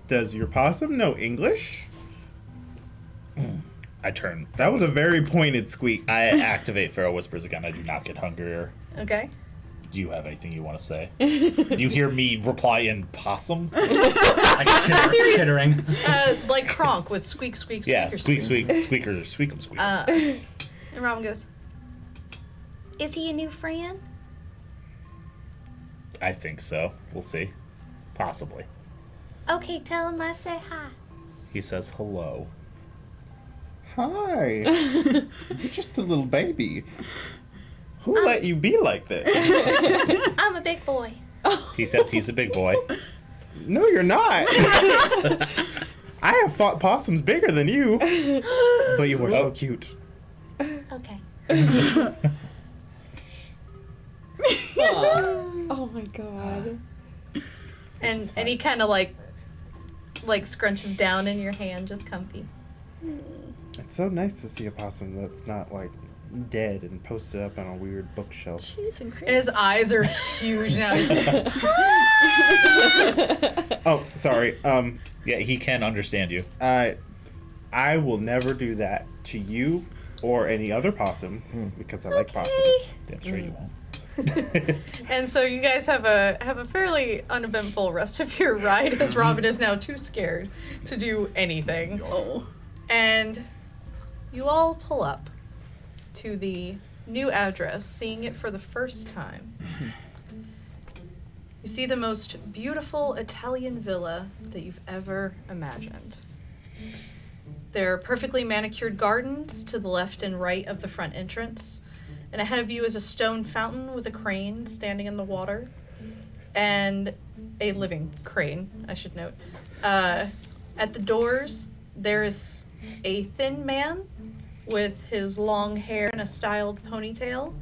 Does your possum know English? I turn. That was a very pointed squeak. I activate Pharaoh Whispers again. I do not get hungrier. okay. Do you have anything you want to say? You hear me reply in possum? Like chittering. Like Kronk with squeak, squeak, Yeah, squeaker, squeak, squeak, squeaker, squeakum, squeak. And Robin goes, "Is he a new friend?" I think so. We'll see. Possibly. Okay, tell him I say hi. He says hello. Hi. You're just a little baby. Who let you be like this? I'm a big boy. He says he's a big boy. No, you're not. I have fought possums bigger than you. But you were so cute. Okay. Oh my god. And he kind of like like scrunches down in your hand, just comfy. It's so nice to see a possum that's not like dead and posted up on a weird bookshelf. Jeez, And his eyes are huge now. He's like, Oh, sorry. Yeah, he can understand you. I will never do that to you or any other possum because I like possums. Damn straight you won't. and so you guys have a fairly uneventful rest of your ride, as Robin is now too scared to do anything. Oh. And you all pull up to the new address, seeing it for the first time. You see the most beautiful Italian villa that you've ever imagined. There are perfectly manicured gardens to the left and right of the front entrance, and ahead of you is a stone fountain with a crane standing in the water, and a living crane, I should note. At the doors, there is a thin man with his long hair and a styled ponytail,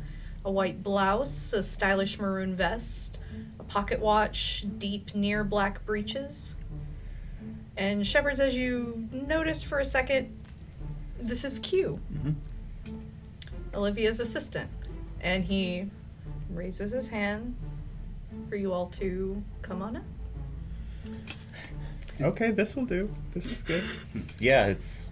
a white blouse, a stylish maroon vest, a pocket watch, deep near black breeches. And Shepherds, as you noticed for a second, this is Q, Olivia's assistant. And he raises his hand for you all to come on up. Okay, this will do. This is good. Yeah, it's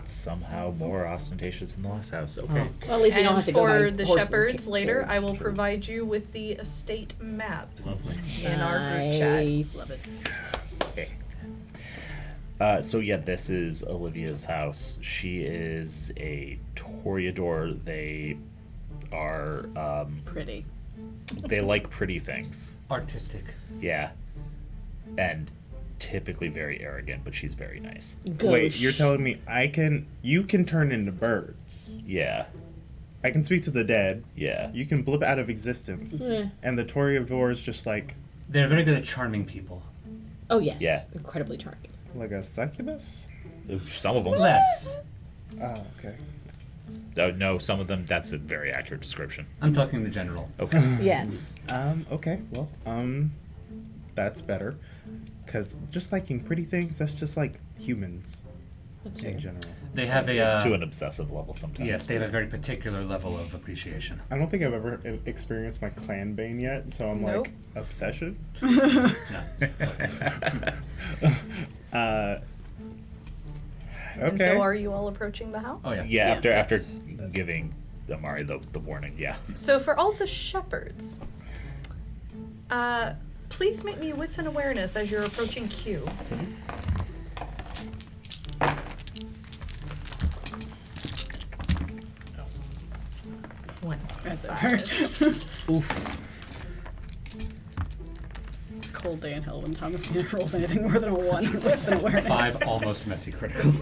somehow more ostentatious than the last house. Okay. Well, at least we don't And have to go by for the horse and Shepherds later, carriage. I will provide you with the estate map Lovely. in our group chat. Nice. Love it. Okay. So yeah, this is Olivia's house. She is a Toreador. They are Pretty. they like pretty things. Artistic. Yeah. And typically very arrogant, but she's very nice. Wait, Gosh. you're telling me you can turn into birds. Yeah. I can speak to the dead. Yeah. You can blip out of existence. Yeah. And the Toreador is just like They're very good at charming people. Oh yes. Yeah. Incredibly charming. a succubus? Some of them. Less. Oh, okay. No, some of them, that's a very accurate description. I'm talking the general. Okay. Yes. Okay, well, that's better. Because just liking pretty things, that's just like humans That's in fair. general. They have a. It's to an obsessive level sometimes. Yes, they have a very particular level of appreciation. I don't think I've ever experienced my clan bane yet, so I'm Nope. like, obsession? It's not. Okay. And so are you all approaching the house? Oh yeah. Yeah, after giving Amari the warning, yeah. So for all the Shepherds, please make me wits and awareness as you're approaching Q. One. That's Five. it. Cold day in hell when Thomasina rolls anything more than a 1 with an awareness. 5 almost messy critical.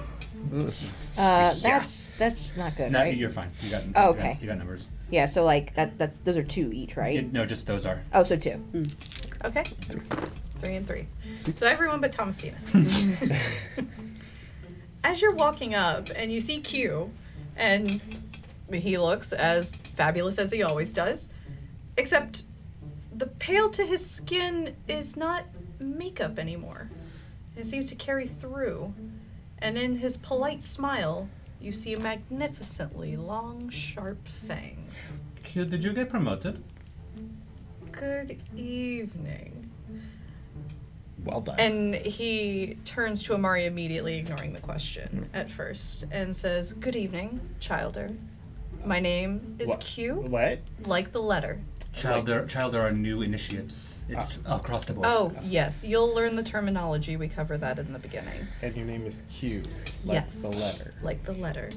That's not good, No, right? you're fine. You got. Oh, you got- okay. You got numbers. Yeah. So like that's those are 2 each, right? Yeah, no, just those are. Oh, so 2. Okay. 3 and 3. So everyone but Thomasina. As you're walking up and you see Q, and he looks as fabulous as he always does, except the pale to his skin is not makeup anymore. It seems to carry through. And in his polite smile, you see magnificently long, sharp fangs. Q, did you get promoted? Good evening. Well done. And he turns to Amari immediately, ignoring the question at first, and says, "Good evening, Childer. My name is What? Q, What? like the letter." Child are new initiates. It's across the board. Oh, yes, you'll learn the terminology. We cover that in the beginning. And your name is Q, like Yes. the letter. Like the letter.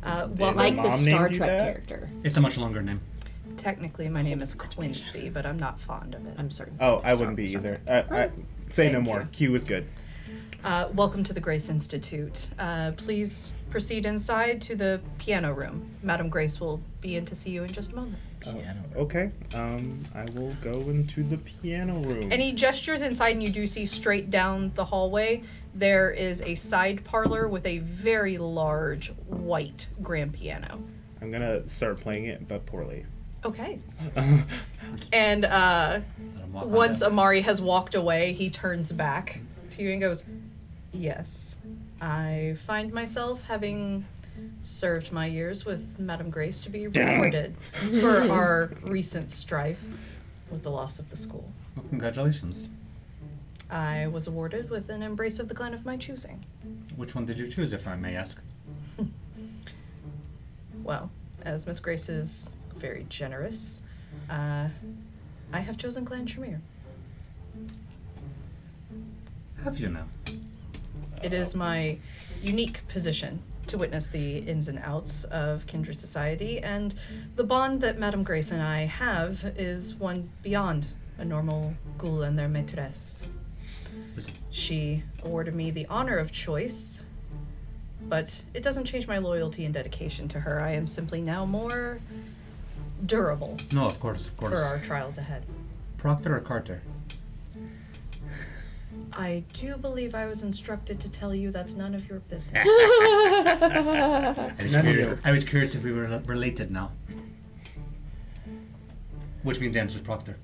Your Welcome. Like the mom Star named you Trek that? character. It's a much longer name. Technically, my name is Quincy, but I'm not fond of it. I'm sorry. Oh, I wouldn't be either. Say no Thank more. you. Q is good. Welcome to the Grace Institute. Please proceed inside to the piano room. Madam Grace will be in to see you in just a moment. Okay. I will go into the piano room. And he gestures inside, and you do see straight down the hallway, there is a side parlor with a very large white grand piano. I'm gonna start playing it, but poorly. Okay. And Let 'em walk on once down. Amari has walked away, he turns back to you and goes, yes. I find myself having served my years with Madame Grace to be rewarded for our recent strife with the loss of the school. Well, congratulations. I was awarded with an embrace of the clan of my choosing. Which one did you choose, if I may ask? Well, as Miss Grace is very generous, I have chosen Clan Tremere. Have you now? It is my unique position to witness the ins and outs of Kindred Society, and the bond that Madame Grace and I have is one beyond a normal ghoul and their maîtresse. She awarded me the honor of choice, but it doesn't change my loyalty and dedication to her. I am simply now more durable No, of course. for our trials ahead. Proctor or Carter? I do believe I was instructed to tell you that's none of your business. I was curious if we were related now. Which means the answer is Proctor.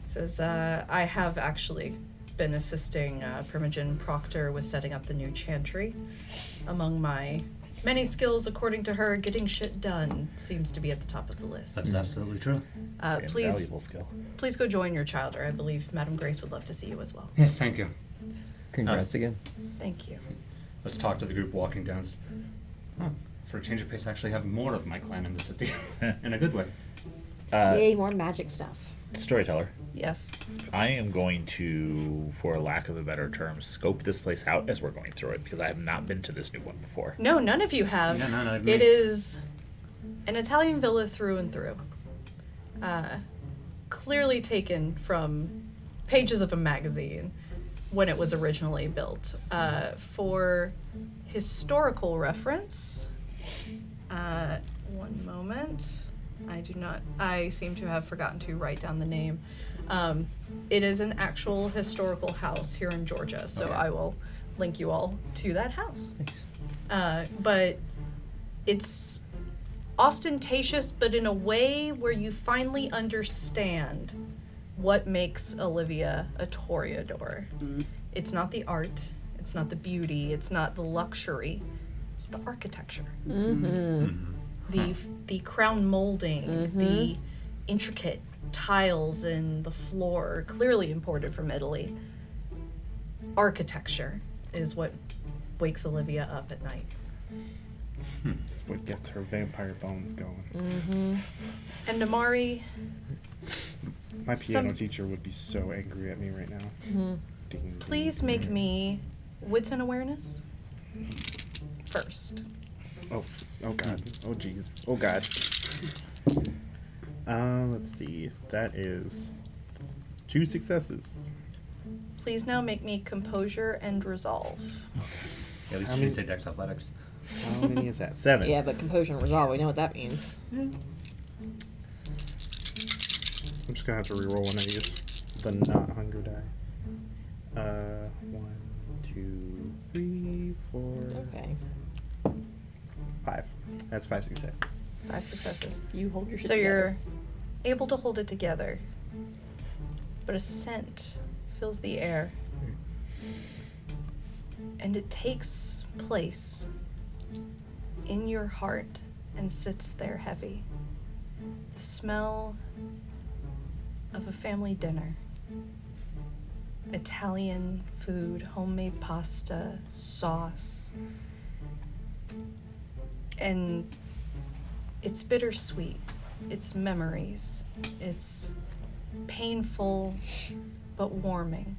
Says, I have actually been assisting Primogen Proctor with setting up the new chantry. Among my many skills, according to her, getting shit done seems to be at the top of the list. That's absolutely true. It's an Please invaluable skill. Please go join your childer. I believe Madame Grace would love to see you as well. Yes, thank you. Congrats again. Thank you. Let's talk to the group walking down. Huh. For a change of pace, I actually have more of my clan in the city. In a good way. Yay, more magic stuff. Storyteller. Yes. I am going to, for lack of a better term, scope this place out as we're going through it, because I have not been to this new one before. No, none of you have. Yeah, none of It me. is an Italian villa through and through. Clearly taken from pages of a magazine when it was originally built. For historical reference, one moment. I seem to have forgotten to write down the name. It is an actual historical house here in Georgia, so Okay. I will link you all to that house. But it's ostentatious, but in a way where you finally understand what makes Olivia a toreador. It's not the art, it's not the beauty, it's not the luxury, it's the architecture. The crown molding, the intricate tiles in the floor, clearly imported from Italy. Architecture is what wakes Olivia up at night. That's what gets her vampire bones going. And Amari, My piano Some- teacher would be so angry at me right now. Ding, please ding, make ding. me wits and awareness first. Oh god. Oh jeez. Oh god. Let's see. That is 2 successes. Please now make me composure and resolve. Yeah, at least How you many- didn't say Dex Athletics. How many is that? 7. Yeah, but composure and resolve, we know what that means. I'm just gonna have to reroll one of these. The not hunger die. 1, 2, 3, 4, Okay. 5. That's 5 successes. 5 successes. You hold your shit So you're together. able to hold it together, but a scent fills the air. And it takes place in your heart and sits there heavy. The smell of a family dinner. Italian food, homemade pasta, sauce. And it's bittersweet. It's memories. It's painful but warming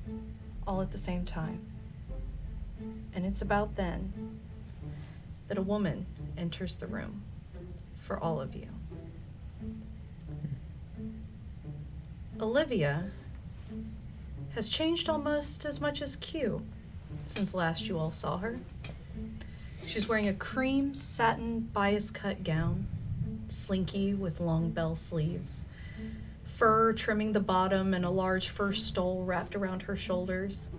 all at the same time. And it's about then that a woman enters the room for all of you. Olivia has changed almost as much as Q since last you all saw her. She's wearing a cream satin bias cut gown, slinky with long bell sleeves, fur trimming the bottom and a large fur stole wrapped around her shoulders.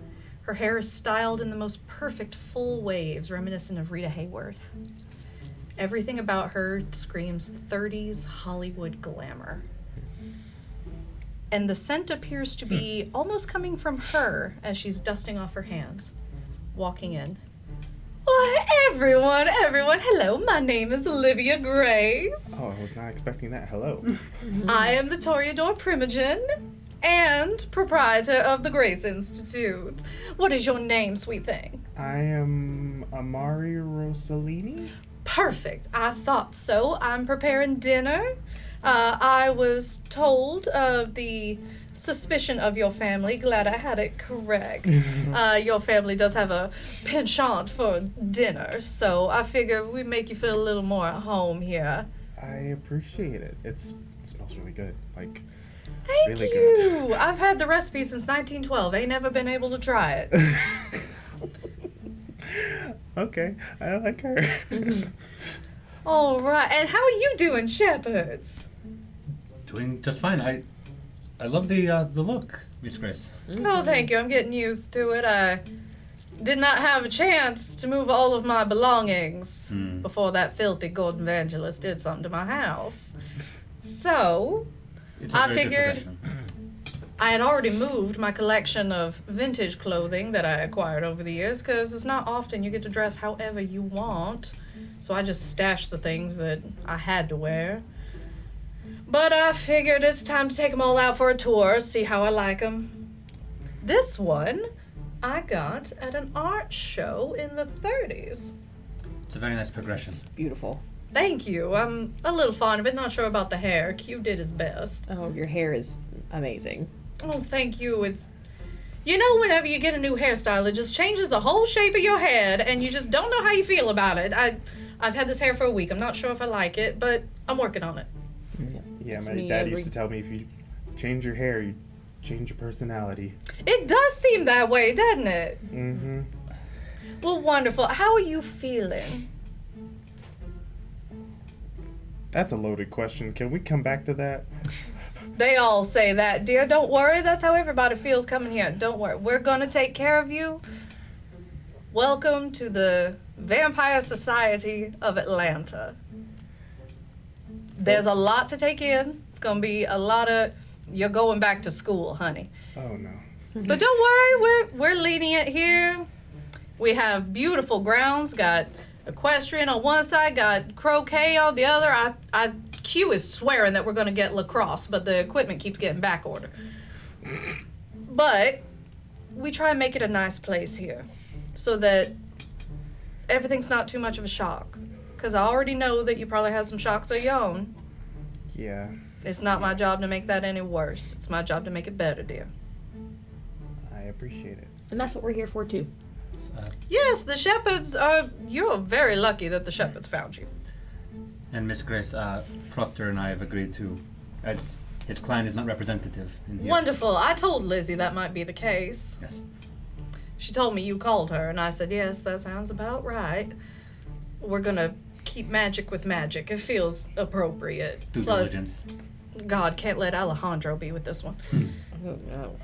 Her hair is styled in the most perfect full waves, reminiscent of Rita Hayworth. Everything about her screams 30s Hollywood glamour. And the scent appears to be almost coming from her as she's dusting off her hands, walking in. Why, everyone, hello, my name is Olivia Grace. Oh, I was not expecting that. Hello. I am the Toreador Primogen and proprietor of the Grace Institute. What is your name, sweet thing? I am Amari Rossellini. Perfect. I thought so. I'm preparing dinner. I was told of the suspicion of your family. Glad I had it correct. Your family does have a penchant for dinner, so I figure we make you feel a little more at home here. I appreciate it. It smells really good. Like, Thank really you. good. I've had the recipe since 1912. Ain't never been able to try it. Okay, I like her. All right. And how are you doing, shepherds? Doing just fine. I love the look, Miss Grace. Oh, thank you. I'm getting used to it. I did not have a chance to move all of my belongings before that filthy Gordon Evangelist did something to my house. So, It's a I very good figured profession. I had already moved my collection of vintage clothing that I acquired over the years, because it's not often you get to dress however you want. So I just stashed the things that I had to wear. But I figured it's time to take them all out for a tour, see how I like them. This one I got at an art show in the 30s. It's a very nice progression. Beautiful. Thank you. I'm a little fond of it. Not sure about the hair. Q did his best. Oh, your hair is amazing. Oh, thank you. It's, you know, whenever you get a new hairstyle, it just changes the whole shape of your head, and you just don't know how you feel about it. I've had this hair for a week. I'm not sure if I like it, but I'm working on it. Yeah, It's my me dad every- used to tell me if you change your hair, you change your personality. It does seem that way, doesn't it? Mm-hmm. Well, wonderful. How are you feeling? That's a loaded question. Can we come back to that? They all say that, dear. Don't worry. That's how everybody feels coming here. Don't worry. We're gonna take care of you. Welcome to the Vampire Society of Atlanta. There's a lot to take in. It's gonna be a lot of, you're going back to school, honey. Oh, no. But don't worry, we're lenient here. We have beautiful grounds. Got equestrian on one side, got croquet on the other. Q is swearing that we're gonna get lacrosse, but the equipment keeps getting back ordered. But we try and make it a nice place here, so that everything's not too much of a shock. Because I already know that you probably had some shocks of your own. Yeah, It's not my job to make that any worse. It's my job to make it better, dear. I appreciate it. And that's what we're here for, too. Yes, the shepherds are. You're very lucky that the shepherds found you. And Miss Grace, Proctor and I have agreed to, as his clan is not representative in here. Wonderful. I told Lizzie that might be the case. Yes. She told me you called her, and I said, yes, that sounds about right. We're gonna keep magic with magic. It feels appropriate. Due Plus, diligence. God, can't let Alejandro be with this one. Oh, no.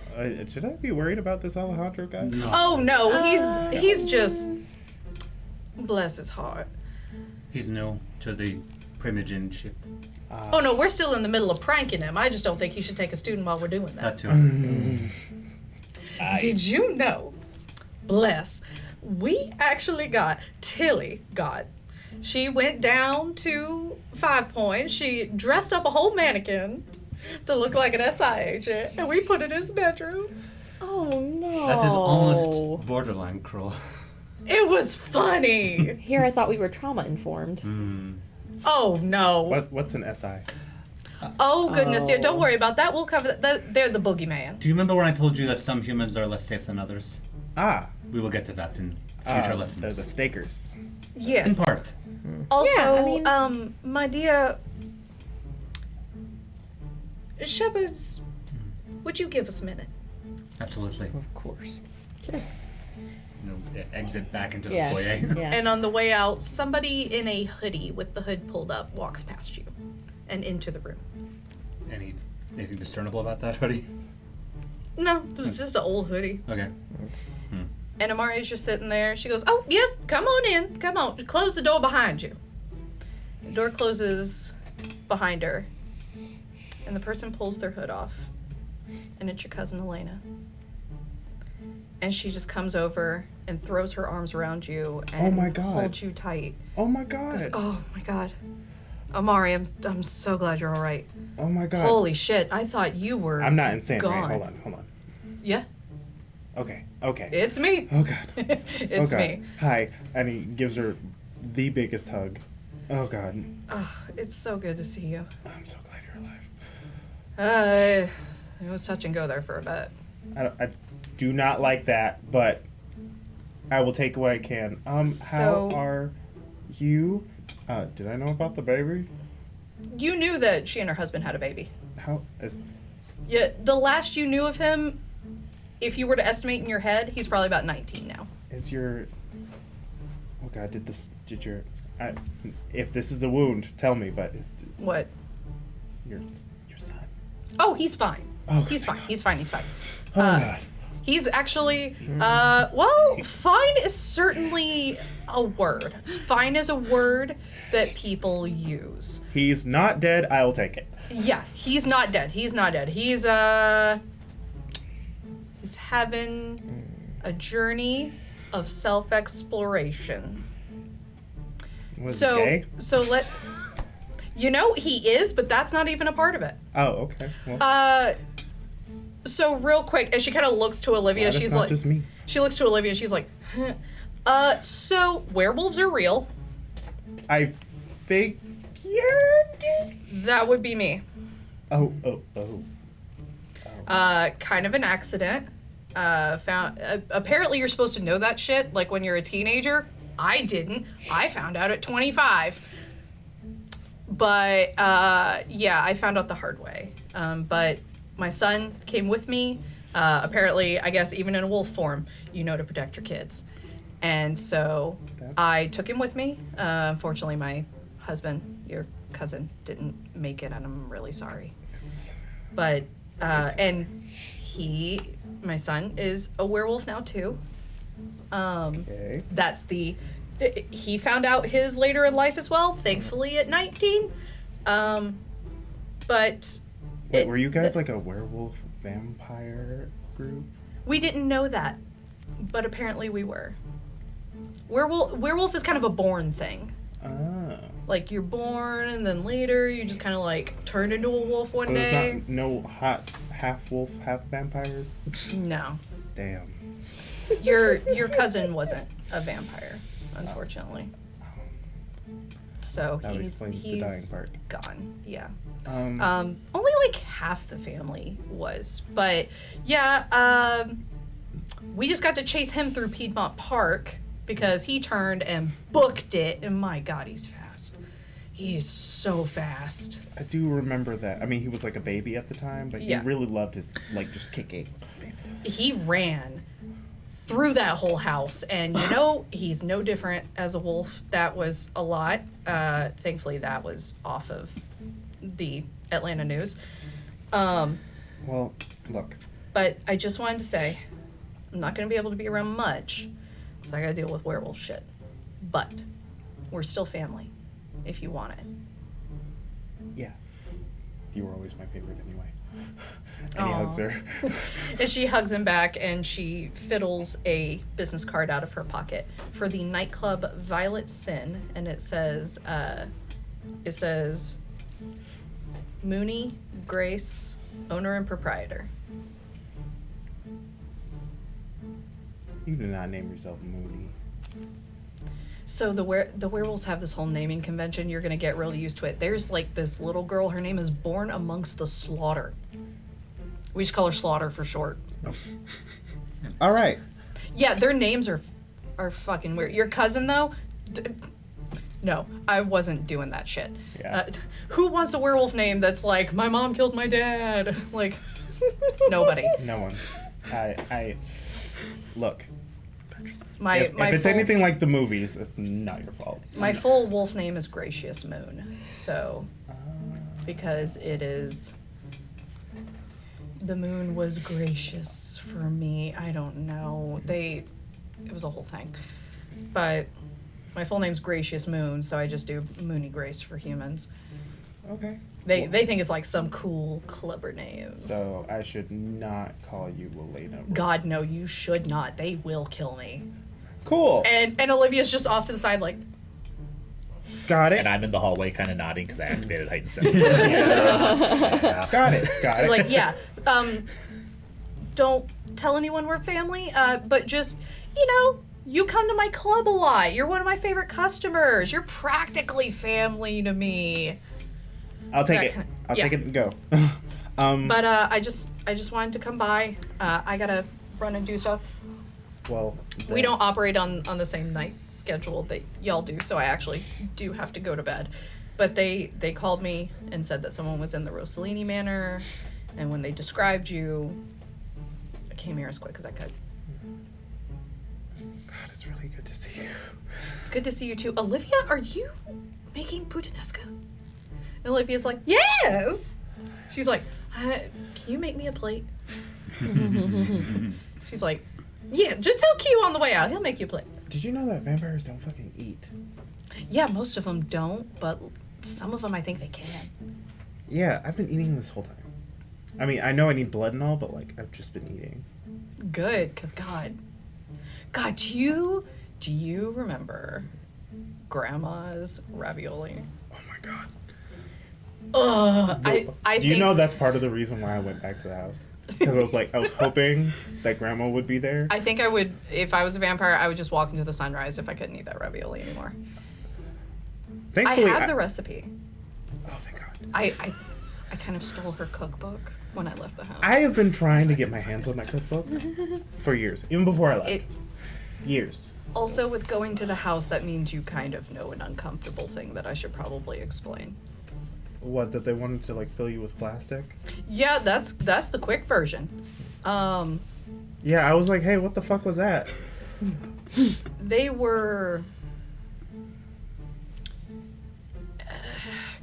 Should I be worried about this Alejandro guy? No. Oh, no, he's just... Bless his heart. He's new to the Primogen ship. Oh, no, we're still in the middle of pranking him. I just don't think he should take a student while we're doing That that. too. Did you know? Bless. We actually Tilly got. She went down to 5 Points. She dressed up a whole mannequin to look like an SI agent, and we put it in his bedroom. Oh, no. That is almost borderline cruel. It was funny. Here I thought we were trauma-informed. Oh, no. What's an SI? Oh, goodness, dear. Don't Oh. worry about that. We'll cover that. They're the boogeyman. Do you remember when I told you that some humans are less safe than others? Ah, We will get to that in future they're lessons. the stakers. In Yes. part. Also, Yeah, I mean- my dear shepherds, would you give us a minute? Absolutely. Of course. Sure. Exit back into the Yeah. foyer. Yeah. And on the way out, somebody in a hoodie with the hood pulled up walks past you and into the room. Anything discernible about that hoodie? No, it was just an old hoodie. Okay. And Amari's just sitting there. She goes, oh, yes, come on in. Come on. Close the door behind you. The door closes behind her. And the person pulls their hood off. and it's your cousin Elena. And she just comes over and throws her arms around you and Oh my God. holds you tight. Oh my God. Goes, oh my God. Amari, I'm so glad you're all right. Oh my God. Holy shit, I thought you were I'm not insane, gone. right? Hold on. Yeah, Okay. it's me. Oh God. It's Oh, God. me. Hi. And he gives her the biggest hug. Oh God. Oh, it's so good to see you. I'm so glad you're alive. It was touch and go there for a bit. I do not like that, but I will take what I can. So- how are you? Did I know about the baby? You knew that she and her husband had a baby. How is? Yeah, the last you knew of him, if you were to estimate in your head, he's probably about 19 now. Is your? Oh God, did your? If this is a wound, tell me. But What? your son? Oh, he's fine. Oh, He's fine. He's fine. He's fine. Oh God. He's actually, well, fine is certainly a word. Fine is a word that people use. He's not dead. I will take it. Yeah, he's not dead. He's not dead. He's having a journey of self-exploration. Was he gay? He is, but that's not even a part of it. Oh, okay. Well, So real quick, as she kind of looks to Olivia, glad it's she's not like, just me. she looks to Olivia, and she's like, so werewolves are real. I figured. That would be me. Oh. Kind of an accident. Apparently you're supposed to know that shit, like when you're a teenager. I didn't. I found out at 25. But, yeah, I found out the hard way. But my son came with me. Apparently, I guess even in a wolf form, you know to protect your kids. And so I took him with me. Unfortunately, my husband, your cousin, didn't make it, and I'm really sorry. But, and my son is a werewolf now too. Okay. He found out his later in life as well, thankfully at 19. But Wait, were you guys like a werewolf vampire group? we didn't know that, but apparently we were. Werewolf is kind of a born thing. Oh. Like you're born and then later you just kind of like turn into a wolf one So day. there's not no hot half wolf, half vampires? No. Damn. Your cousin wasn't a vampire, unfortunately. So That would he's explain the dying part. gone. Yeah. Um, Only like half the family was, but yeah. We just got to chase him through Piedmont Park because he turned and booked it, and my God, he's fast. He's so fast. I do remember that. I mean, he was like a baby at the time, but he Yeah. really loved his, like, just kicking. He ran through that whole house, and he's no different as a wolf. That was a lot. Thankfully, that was off of the Atlanta news. Well, look. But I just wanted to say, I'm not going to be able to be around much, so I got to deal with werewolf shit. But we're still family, if you want it. Yeah. You were always my favorite anyway. And he Aw. hugs her. And she hugs him back, and she fiddles a business card out of her pocket for the nightclub Violet Sin, and it says Mooney Grace, owner and proprietor. You do not name yourself Mooney. So the werewolves have this whole naming convention. You're gonna get real used to it. There's like this little girl. Her name is Born Amongst the Slaughter. We just call her Slaughter for short. All right. Yeah, their names are fucking weird. Your cousin though, no, I wasn't doing that shit. Yeah. Who wants a werewolf name that's like my mom killed my dad? Like nobody. No one. I look. My If it's full, anything like the movies, it's not your fault. my full wolf name is Gracious Moon. So because it is. The moon was gracious for me. I don't know. It was a whole thing. But my full name's Gracious Moon, so I just do Moony Grace for humans. Okay. They think it's like some cool, clever name. So I should not call you Elena. God, no, you should not. They will kill me. Cool. And Olivia's just off to the side, like, Got it. And I'm in the hallway kind of nodding because I activated heightened sensitivity. Yeah. Got it. Got it. like, yeah. Don't tell anyone we're family, but just, you come to my club a lot. You're one of my favorite customers. You're practically family to me. I'll take that it. kinda- I'll yeah. take it and go. But I just wanted to come by. I gotta run and do stuff. Well, We don't operate on the same night schedule that y'all do, so I actually do have to go to bed. But they called me and said that someone was in the Rossellini Manor, and when they described you, I came here as quick as I could. God, it's really good to see you. It's good to see you too. Olivia, are you making puttanesca? And Olivia's like, yes! She's like, can you make me a plate? She's like, yeah, just tell Q on the way out. He'll make you a plate. Did you know that vampires don't fucking eat? Yeah, most of them don't, but some of them I think they can. Yeah, I've been eating this whole time. I mean, I know I need blood and all, but like I've just been eating. Good, because God, do you remember Grandma's ravioli? Oh my God. I Do you think know that's part of the reason why I went back to the house? Because I was hoping that Grandma would be there. I think I would, if I was a vampire, I would just walk into the sunrise if I couldn't eat that ravioli anymore. Thankfully, I have the recipe. Oh, thank God. I kind of stole her cookbook when I left the house. I have been trying to get my hands on that cookbook for years, even before I left. It Years. also, with going to the house, that means you kind of know an uncomfortable thing that I should probably explain. What, that they wanted to fill you with plastic? Yeah, that's the quick version. Yeah, I was like, hey, what the fuck was that? They were.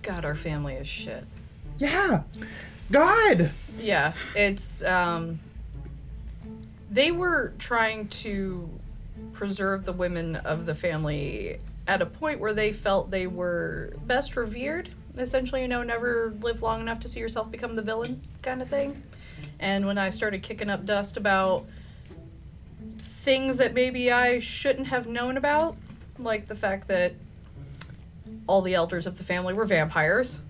God, our family is shit. Yeah! God! Yeah, it's they were trying to preserve the women of the family at a point where they felt they were best revered. Essentially, never live long enough to see yourself become the villain kind of thing. And when I started kicking up dust about things that maybe I shouldn't have known about, like the fact that all the elders of the family were vampires.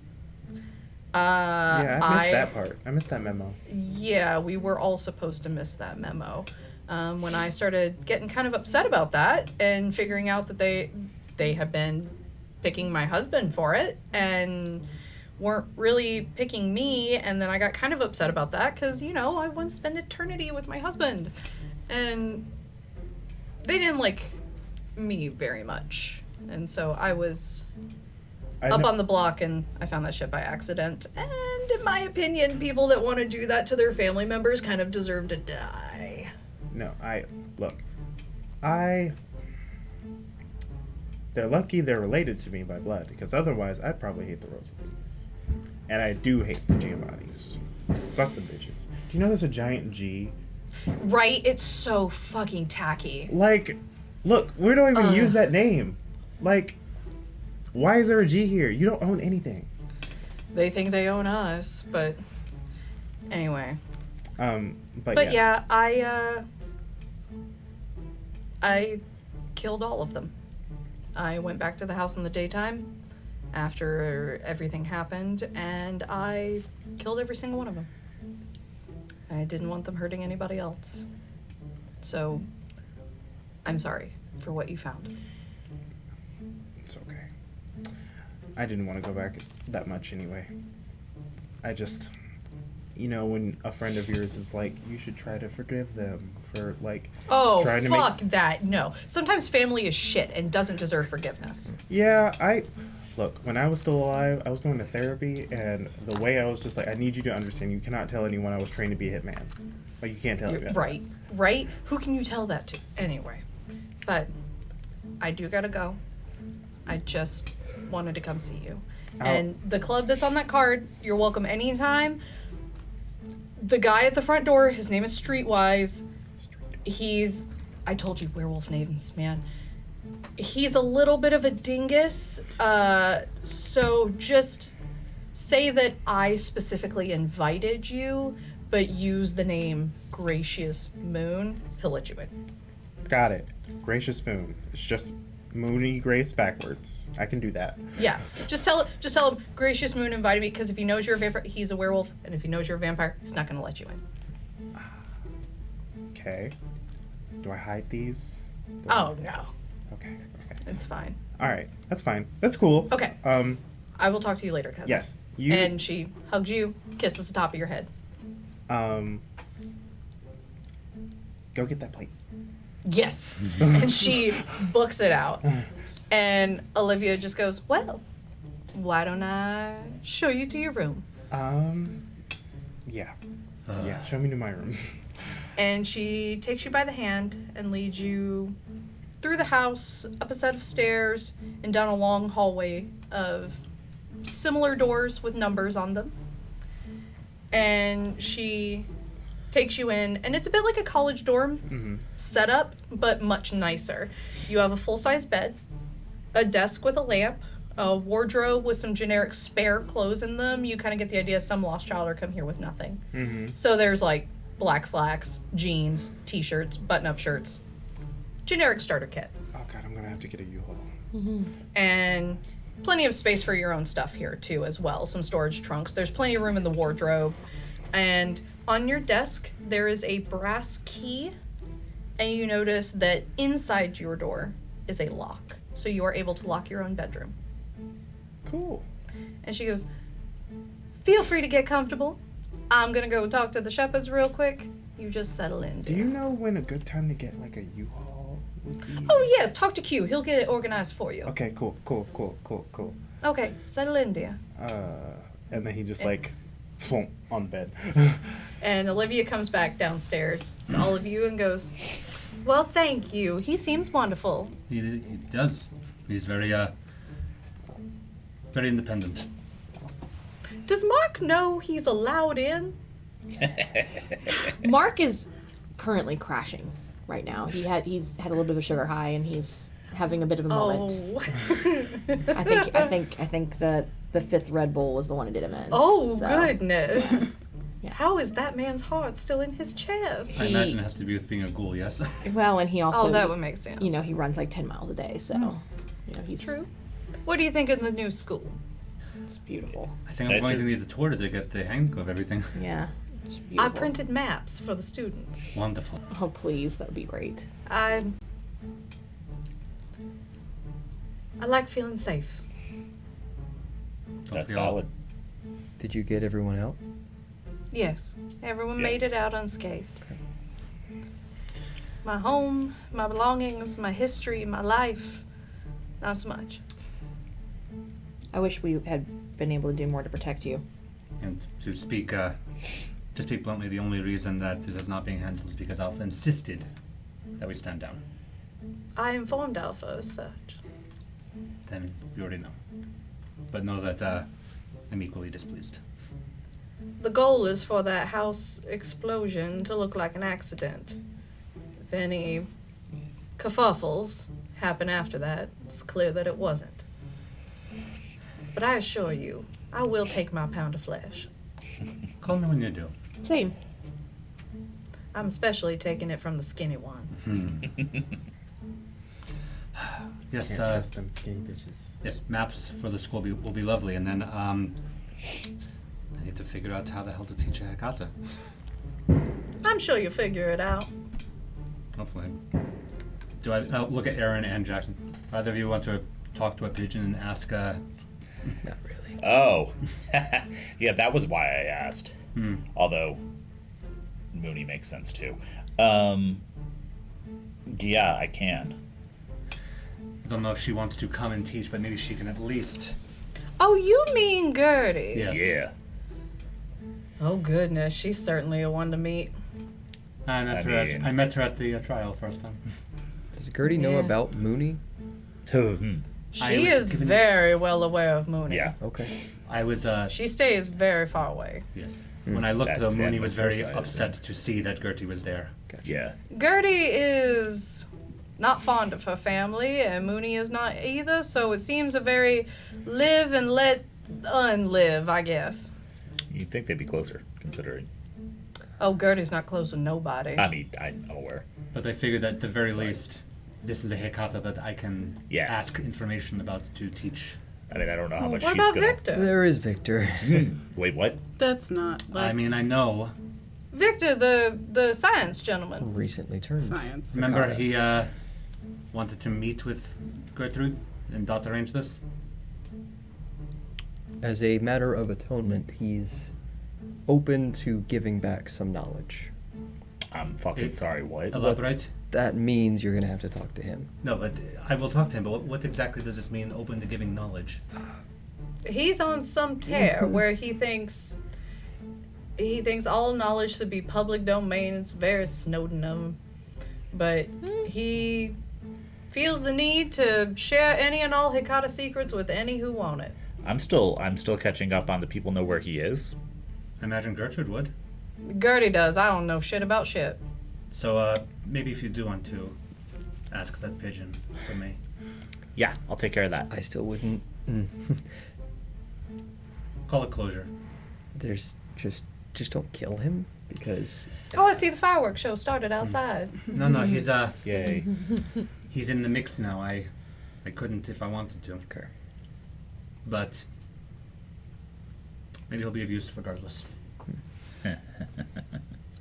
Yeah, I missed that part. I missed that memo. Yeah, we were all supposed to miss that memo. When I started getting kind of upset about that and figuring out that they had been picking my husband for it and weren't really picking me, and then I got kind of upset about that because, I want to spend eternity with my husband. And they didn't like me very much. And so I was on the block, and I found that shit by accident. And in my opinion, people that want to do that to their family members kind of deserve to die. No, they're lucky they're related to me by blood, because otherwise I'd probably hate the Rosalines. And I do hate the Giamattis. Fuck the bitches. Do you know there's a giant G? Right? It's so fucking tacky. Look, we don't even use that name. Why is there a G here? You don't own anything. They think they own us, but anyway. But yeah, I killed all of them. I went back to the house in the daytime after everything happened, and I killed every single one of them. I didn't want them hurting anybody else. So, I'm sorry for what you found. It's okay. I didn't want to go back that much anyway. I just, when a friend of yours is like, you should try to forgive them for trying to fuck that. No. Sometimes family is shit and doesn't deserve forgiveness. Yeah, look, when I was still alive, I was going to therapy, and the way I was just I need you to understand, you cannot tell anyone I was trained to be a hitman. You can't tell anyone. Right? Who can you tell that to? Anyway. But I do gotta go. I just wanted to come see you. And the club that's on that card, you're welcome anytime. The guy at the front door, his name is Streetwise. I told you, werewolf names, man. He's a little bit of a dingus, so just say that I specifically invited you, but use the name Gracious Moon, he'll let you in. Got it. Gracious Moon. It's just Moony Grace backwards. I can do that. Yeah, just tell him Gracious Moon invited me, because if he knows you're a vampire, he's a werewolf, and if he knows you're a vampire, he's not going to let you in. Okay. Do I hide these? Oh, no. Okay. It's fine. All right. That's fine. That's cool. Okay. I will talk to you later, cousin. Yes. And she hugs you, kisses the top of your head. Go get that plate. Yes. And she books it out. And Olivia just goes, well, why don't I show you to your room? Yeah. Yeah, show me to my room. And she takes you by the hand and leads you through the house, up a set of stairs, and down a long hallway of similar doors with numbers on them. And she takes you in, and it's a bit like a college dorm setup, but much nicer. You have a full-size bed, a desk with a lamp, a wardrobe with some generic spare clothes in them. You kind of get the idea some lost child are come here with nothing. So there's like black slacks, jeans, t-shirts, button-up shirts, generic starter kit. Oh god, I'm gonna have to get a U-Haul. And plenty of space for your own stuff here too as well. Some storage trunks. There's plenty of room in the wardrobe. And on your desk there is a brass key, and you notice that inside your door is a lock. So you are able to lock your own bedroom. Cool. And she goes, feel free to get comfortable. I'm gonna go talk to the shepherds real quick. You just settle in. Do you know when a good time to get like a U-Haul would be? Oh yes, talk to Q. He'll get it organized for you. Okay, cool. Okay, settle in, dear. And then he just like flump on bed. And Olivia comes back downstairs to all of you and goes, well, thank you. He seems wonderful. He does. He's very independent. Does Mark know he's allowed in? Mark is currently crashing right now. He's had a little bit of a sugar high, and he's having a bit of a moment. Oh. I think that the 5th Red Bull was the one that did him in. Oh, so. goodness. Yeah. How is that man's heart still in his chest? I imagine it has to be with being a ghoul, yes? Well, and he also... Oh, that would make sense. You know, he runs like 10 miles a day, so... You know, he's... True. What do you think of the new school? It's beautiful. I think I'm Nicer. going to need the tour to get the hang of everything. Yeah. It's I beautiful. printed maps for the students. Wonderful. Oh, please. That would be great. I like feeling safe. That's we all- valid. Did you get everyone out? Yes, everyone Yeah. made it out unscathed. My home, my belongings, my history, my life, not so much. I wish we had been able to do more to protect you. And to speak bluntly, the only reason that it is not being handled is because Alpha insisted that we stand down. I informed Alpha as such. Then you already know. But know that I'm equally displeased. The goal is for that house explosion to look like an accident. If any kerfuffles happen after that, it's clear that it wasn't. But I assure you, I will take my pound of flesh. Call me when you do. Same. I'm especially taking it from the skinny one. Yes, Can't trust them skinny bitches. yes, maps for the school will be lovely, and then I need to figure out how the hell to teach a Hecata. I'm sure you'll figure it out. Hopefully. Do I look at Aaron and Jackson? Either of you want to talk to a pigeon and ask? Not really. Oh. Yeah, that was why I asked. Although Mooney makes sense too. Yeah, I can. I don't know if she wants to come and teach, but maybe she can at least. Oh, you mean Gertie? Yes. Yeah. Oh, goodness, she's certainly a one to meet. I met her at the trial first time. Does Gertie know Yeah. about Mooney? She is very well aware of Mooney. Yeah. Okay. I was She stays very far away. yes. When I looked, That- though, that Mooney was was very first I upset to see that Gertie was there. Yeah. Gertie is not fond of her family, and Mooney is not either, so it seems a very live and let unlive, I guess. You'd think they'd be closer, considering. Oh, Gertie's not close with nobody. I mean, I'm aware. But I figured at the very least, this is a Hecata that I can ask information about to teach. I mean, I don't know how much What she's about gonna. Victor? There is Victor. Wait, what? That's not. I mean, I know. Victor, the science gentleman. Recently turned. Science. Remember, he wanted to meet with Gertrude and Dot arrange this? As a matter of atonement, he's open to giving back some knowledge. I'm fucking sorry, what? Elaborate? That means you're gonna have to talk to him. No, but I will talk to him, but what exactly does this mean, open to giving knowledge? He's on some tear where he thinks all knowledge should be public domain. It's very Snowden-um. But he feels the need to share any and all Hecata secrets with any who want it. I'm still catching up on the people know where he is. I imagine Gertrude would. Gertie does. I don't know shit about shit. So, maybe if you do want to ask that pigeon for me. Yeah, I'll take care of that. I still wouldn't. Call it closure. There's just don't kill him because Oh, I see the fireworks show started outside. No, he's Yay. he's in the mix now. I couldn't if I wanted to. okay. But maybe he'll be of use regardless.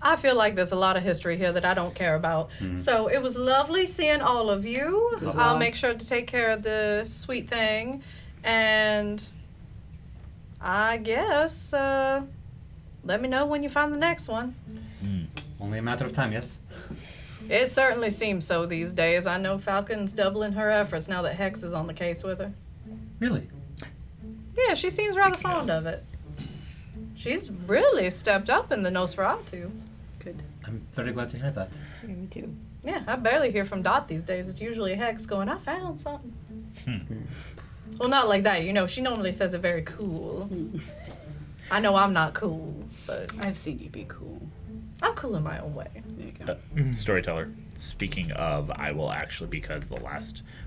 I feel like there's a lot of history here that I don't care about. So it was lovely seeing all of you. I'll make sure to take care of the sweet thing. And I guess, let me know when you find the next one. Only a matter of time, yes? It certainly seems so these days. I know Falcon's doubling her efforts now that Hex is on the case with her. Really? Yeah, she seems rather fond of it. She's really stepped up in the Nosferatu. Good. I'm very glad to hear that. Yeah, me too. Yeah, I barely hear from Dot these days. It's usually Hex going, I found something. Well, not like that. You know, she normally says it very cool. I know I'm not cool, but I've seen you be cool. I'm cool in my own way. There you go. Storyteller. Speaking of, I will actually, because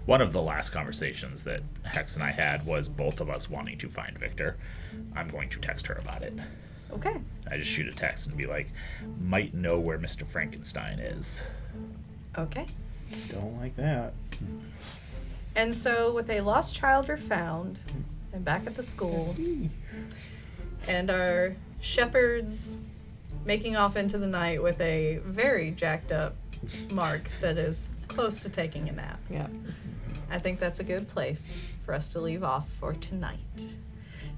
one of the last conversations that Hex and I had was both of us wanting to find Victor. I'm going to text her about it. Okay. I just shoot a text and be like, might know where Mr. Frankenstein is. Okay. Don't like that. And so, with a lost child are found, and back at the school, and our shepherds making off into the night with a very jacked up Mark that is close to taking a nap. Yeah. I think that's a good place for us to leave off for tonight.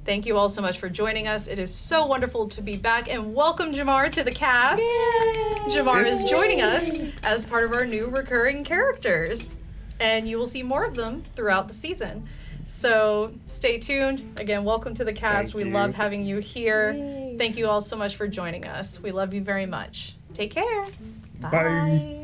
Thank you all so much for joining us. It is so wonderful to be back, and welcome Jamar to the cast. Yay! Jamar is joining us as part of our new recurring characters, and you will see more of them throughout the season. So stay tuned. Again, welcome to the cast. We love having you here. Yay. Thank you all so much for joining us. We love you very much. Take care. Bye.